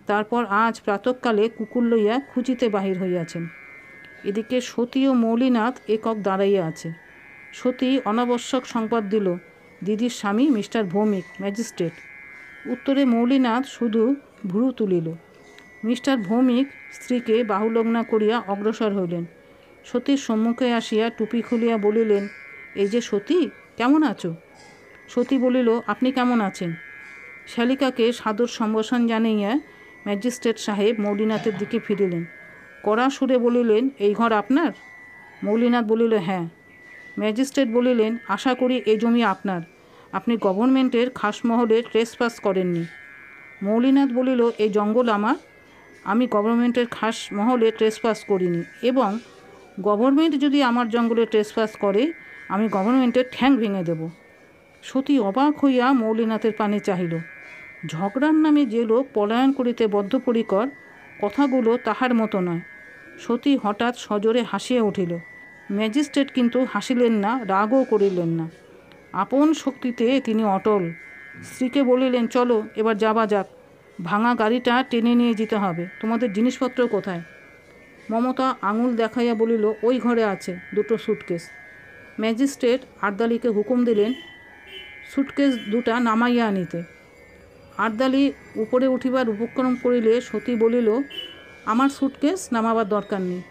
তারপর আজ প্রাতঃকালে কুকুর লইয়া খুঁজিতে বাহির হইয়াছেন। এদিকে সতী ও মৌলিনাথ একক দাঁড়াইয়া আছে। সতী অনাবশ্যক সংবাদ দিল, দিদির স্বামী মিস্টার ভৌমিক, ম্যাজিস্ট্রেট। উত্তরে মৌলিনাথ শুধু ভ্রু তুলিল। মিস্টার ভৌমিক স্ত্রীকে বাহুলগ্না করিয়া অগ্রসর হইলেন। সতীর সম্মুখে আসিয়া টুপি খুলিয়া বলিলেন, এই যে সতী, কেমন আছো? সতী বলিল, আপনি কেমন আছেন? শ্যালিকাকে সাদর সম্ভাষণ জানাইয়া ম্যাজিস্ট্রেট সাহেব মৌলিনাথের দিকে ফিরিলেন। কড়া সুরে বলিলেন, এই ঘর আপনার? মৌলিনাথ বলিল, হ্যাঁ। ম্যাজিস্ট্রেট বলিলেন, আশা করি এই জমি আপনার। আপনি গভর্নমেন্টের খাসমহলে ট্রেসপাস করেননি। মৌলিনাথ বলিল, এই জঙ্গল আমার। আমি গভর্নমেন্টের খাসমহলে ট্রেসপাস করিনি, এবং গভর্নমেন্ট যদি আমার জঙ্গলে ট্রেসপাস করে আমি গভর্নমেন্টের ঠ্যাং ভেঙে দেব। সতী অবাক হইয়া মৌলিনাথের পানে চাহিল। ঝগড়ার নামে যে লোক পলায়ন করিতে বদ্ধপরিকর, কথাগুলো তাহার মতো নয়। সতী হঠাৎ সজোরে হাসিয়া উঠিল। ম্যাজিস্ট্রেট কিন্তু হাসিলেন না, রাগও করিলেন না। আপন শক্তিতে তিনি অটল। স্ত্রীকে বলিলেন, চলো এবার যাওয়া যাক, ভাঙা গাড়িটা টেনে নিয়ে যেতে হবে। তোমাদের জিনিসপত্র কোথায়? মমতা আঙুল দেখাইয়া বলিল, ওই ঘরে আছে 2টো সুটকেস। ম্যাজিস্ট্রেট আর্দালিকে হুকুম দিলেন সুটকেস 2টা নামাইয়া আনিতে। আর্দালি উপরে উঠিবার উপক্রম করিলে সতী বলিল, আমার সুটকেস নামাবার দরকার নেই।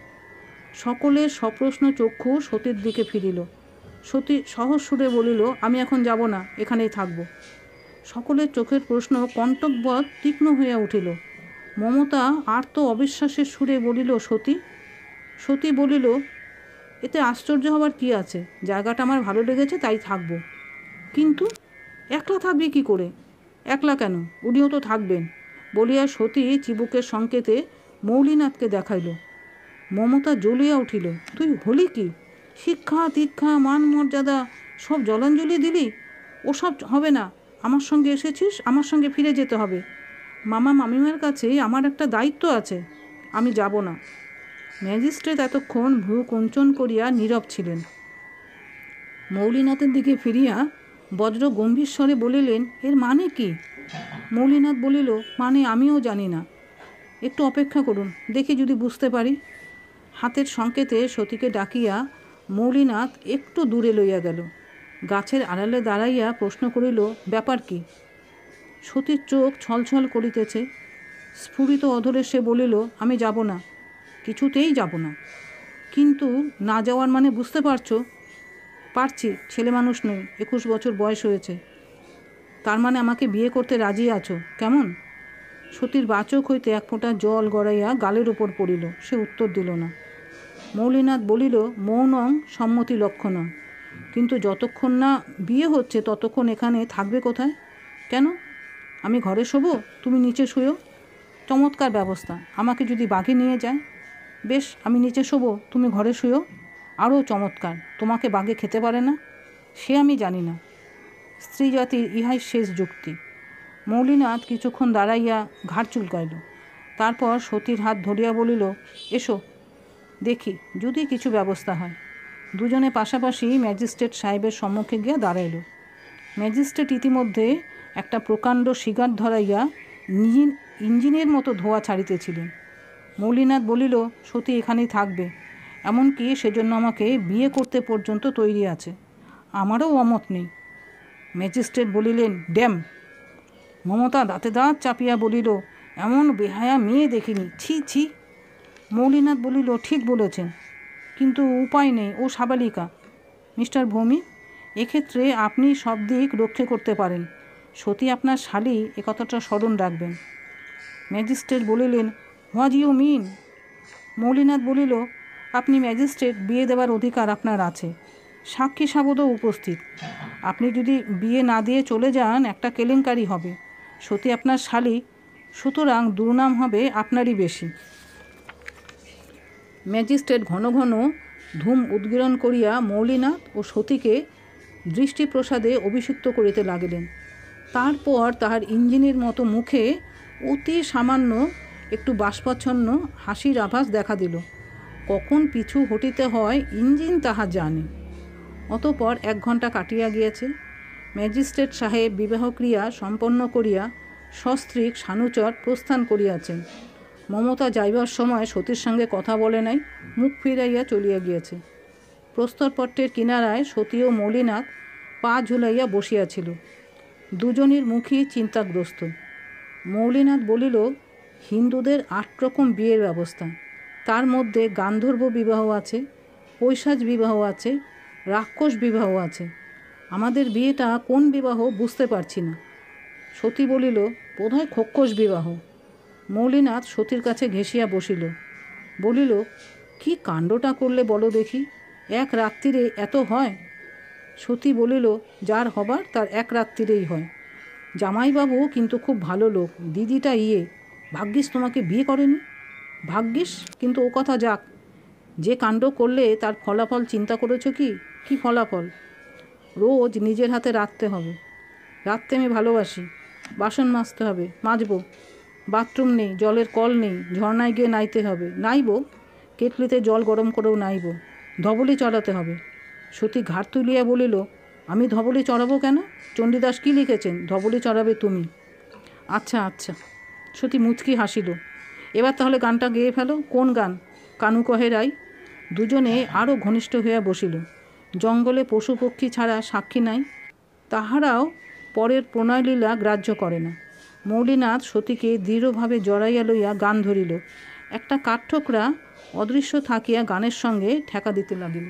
সকলের সপ্রশ্ন চক্ষু সতীর দিকে ফিরিল। সতী সহজ সুরে বলিল, আমি এখন যাব না, এখানেই থাকব। সকলের চোখের প্রশ্ন কণ্টকবৎ তীক্ষ্ণ হইয়া উঠিল। মমতা আর্ত অবিশ্বাসের সুরে বলিল, সতী? সতী বলিল, এতে আশ্চর্য হবার কি আছে? জায়গাটা আমার ভালো লেগেছে, তাই থাকব। কিন্তু একলা থাকবে কি করে? একলা কেন, উনিও তো থাকবেন, বলিয়া সতী চিবুকের সংকেতে মৌলিনাথকে দেখাইল। মমতা জ্বলিয়া উঠিল, তুই হলি কি? শিক্ষা দীক্ষা মান মর্যাদা সব জলাঞ্জলি দিলি? ওসব হবে না। আমার সঙ্গে এসেছিস, আমার সঙ্গে ফিরে যেতে হবে। মামা মামিমার কাছে আমার একটা দায়িত্ব আছে, আমি যাব না। ম্যাজিস্ট্রেট এতক্ষণ ভ্রু কুঞ্চন করিয়া নীরব ছিলেন। মৌলিনাথের দিকে ফিরিয়া বজ্র গম্ভীর স্বরে বলিলেন, এর মানে কি? মৌলিনাথ বলিল, মানে আমিও জানি না, একটু অপেক্ষা করুন, দেখি যদি বুঝতে পারি। হাতের সংকেতে সতীকে ডাকিয়া মৌলিনাথ একটু দূরে লইয়া গেল। গাছের আড়ালে দাঁড়াইয়া প্রশ্ন করিল, ব্যাপার কি? সতীর চোখ ছলছল করিতেছে। স্ফুরিত অধরে সে বলিল, আমি যাব না, কিছুতেই যাব না। কিন্তু না যাওয়ার মানে বুঝতে পারছো? পারছি, ছেলে মানুষ নই, 21 বছর বয়স হয়েছে। তার মানে আমাকে বিয়ে করতে রাজি আছো, কেমন? সতীর বাচক হইতে এক ফোঁটা জল গড়াইয়া গালের ওপর পড়িল। সে উত্তর দিল না। মৌলিনাথ বলিল, মৌনং সম্মতি লক্ষণ। কিন্তু যতক্ষণ না বিয়ে হচ্ছে ততক্ষণ এখানে থাকবে কোথায়? কেন? আমি ঘরে শোবো, তুমি নিচে শুয়ো। চমৎকার ব্যবস্থা। আমাকে যদি বাঘে নিয়ে যায়? বেশ, আমি নিচে শোবো, তুমি ঘরে শুয়ো। আরও চমৎকার, তোমাকে বাঘে খেতে পারে না। সে আমি জানি না। স্ত্রী জাতির ইহাই শেষ যুক্তি। মৌলিনাথ কিছুক্ষণ দাঁড়াইয়া ঘাড় চুলকাইল। তারপর সতীর হাত ধরিয়া বলিল, এসো, দেখি যদি কিছু ব্যবস্থা হয়। দুজনে পাশাপাশি ম্যাজিস্ট্রেট সাহেবের সম্মুখে গিয়া দাঁড়াইল। ম্যাজিস্ট্রেট ইতিমধ্যে একটা প্রকাণ্ড সিগার ধরাইয়া ইঞ্জিনের মতো ধোঁয়া ছাড়িতেছিলেন। মৌলিনাথ বলিল, সতী এখানেই থাকবে, এমনকি সেজন্য আমাকে বিয়ে করতে পর্যন্ত তৈরি আছে। আমারও অমত নেই। ম্যাজিস্ট্রেট বলিলেন, ড্যাম। মমতা দাঁতে দাঁত চাপিয়া বলিল, এমন বেহায়া মেয়ে দেখিনি, ছি ছি। মৌলিনাথ বলিল, ঠিক বলেছেন, কিন্তু উপায় নেই, ও সাবালিকা। মিস্টার ভৌমিক, এক্ষেত্রে আপনি সব দিক রক্ষে করতে পারেন। সতী আপনার শালী, এ কথাটা স্মরণ রাখবেন। ম্যাজিস্ট্রেট বলিলেন, হোয়াট ইউ মিন? মৌলিনাথ বলিল, আপনি ম্যাজিস্ট্রেট, বিয়ে দেওয়ার অধিকার আপনার আছে। সাক্ষী সাবদও উপস্থিত। আপনি যদি বিয়ে না দিয়ে চলে যান একটা কেলেঙ্কারি হবে। সতী আপনার শালী, সুতরাং দুর্নাম হবে আপনারই বেশি। ম্যাজিস্ট্রেট ঘন ঘন ধূম উদ্গীরণ করিয়া মৌলিনাথ ও সতীকে দৃষ্টিপ্রসাদে অভিষিক্ত করিতে লাগিলেন। তারপর তাহার ইঞ্জিনের মতো মুখে অতি সামান্য একটু বাষ্পাচ্ছন্ন হাসির আভাস দেখা দিল। কখন পিছু হটিতে হয় ইঞ্জিন তাহা জানে। অতঃপর 1 ঘণ্টা কাটিয়া গিয়াছে। ম্যাজিস্ট্রেট সাহেব বিবাহক্রিয়া সম্পন্ন করিয়া সস্ত্রীক সানুচর প্রস্থান করিয়াছেন। মমতা যাইবার সময় সতীর সঙ্গে কথা বলে নাই, মুখ ফিরাইয়া চলিয়া গিয়াছে। প্রস্তরপট্টের কিনারায় সতী ও মৌলিনাথ পা ঝুলাইয়া বসিয়াছিল। দুজনের মুখই চিন্তাগ্রস্ত। মৌলিনাথ বলিল, হিন্দুদের 8 রকম বিয়ের ব্যবস্থা, তার মধ্যে গান্ধর্ব বিবাহ আছে, পৈশাচ বিবাহ আছে, রাক্ষস বিবাহ আছে। আমাদের বিয়েটা কোন বিবাহ বুঝতে পারছি না। সতী বলিল, বোধহয় খোক্ষস বিবাহ। মৌলিনাথ সতীর কাছে ঘেঁষিয়া বসিল, বলিল, কি কাণ্ডটা করলে বলো দেখি, এক রাত্রিরে এত হয়? সতী বলিল, যার হবার তার এক রাত্রিরেই হয়। জামাইবাবু কিন্তু খুব ভালো লোক, দিদিটা ভাগ্যিস তোমাকে বিয়ে করেনি। ভাগ্যিস, কিন্তু ও কথা যাক, যে কাণ্ড করলে তার ফলাফল চিন্তা করেছো কি? কি ফলাফল? রোজ নিজের হাতে রাঁধতে হবে। রাঁধতে আমি ভালোবাসি। বাসন মাজতে হবে, মাজবো। বাথরুম নেই, জলের কল নেই, ঝর্ণায় গিয়ে নাইতে হবে, নাইবো। কেটলিতে জল গরম করেও নাইবো। ধবলি চড়াতে হবে। সতী ঘাড় তুলিয়া বলিল, আমি ধবলি চড়াবো কেন? চণ্ডীদাস কি লিখেছেন? ধবলি চড়াবে তুমি। আচ্ছা আচ্ছা। সতী মুচকি হাসিল। এবার তাহলে গানটা গেয়ে ফেলো। কোন গান? কানু কহে রাই। দুজনে আরও ঘনিষ্ঠ হইয়া বসিল। জঙ্গলে পশু পক্ষী ছাড়া সাক্ষী নাই, তাহারাও পরের প্রণয়লীলা গ্রাহ্য করে না। মৌলিনাথ সতীকে দৃঢ়ভাবে জড়াইয়া লইয়া গান ধরিল। একটা কাঠঠোকরা অদৃশ্য থাকিয়া গানের সঙ্গে ঠেকা দিতে লাগিল।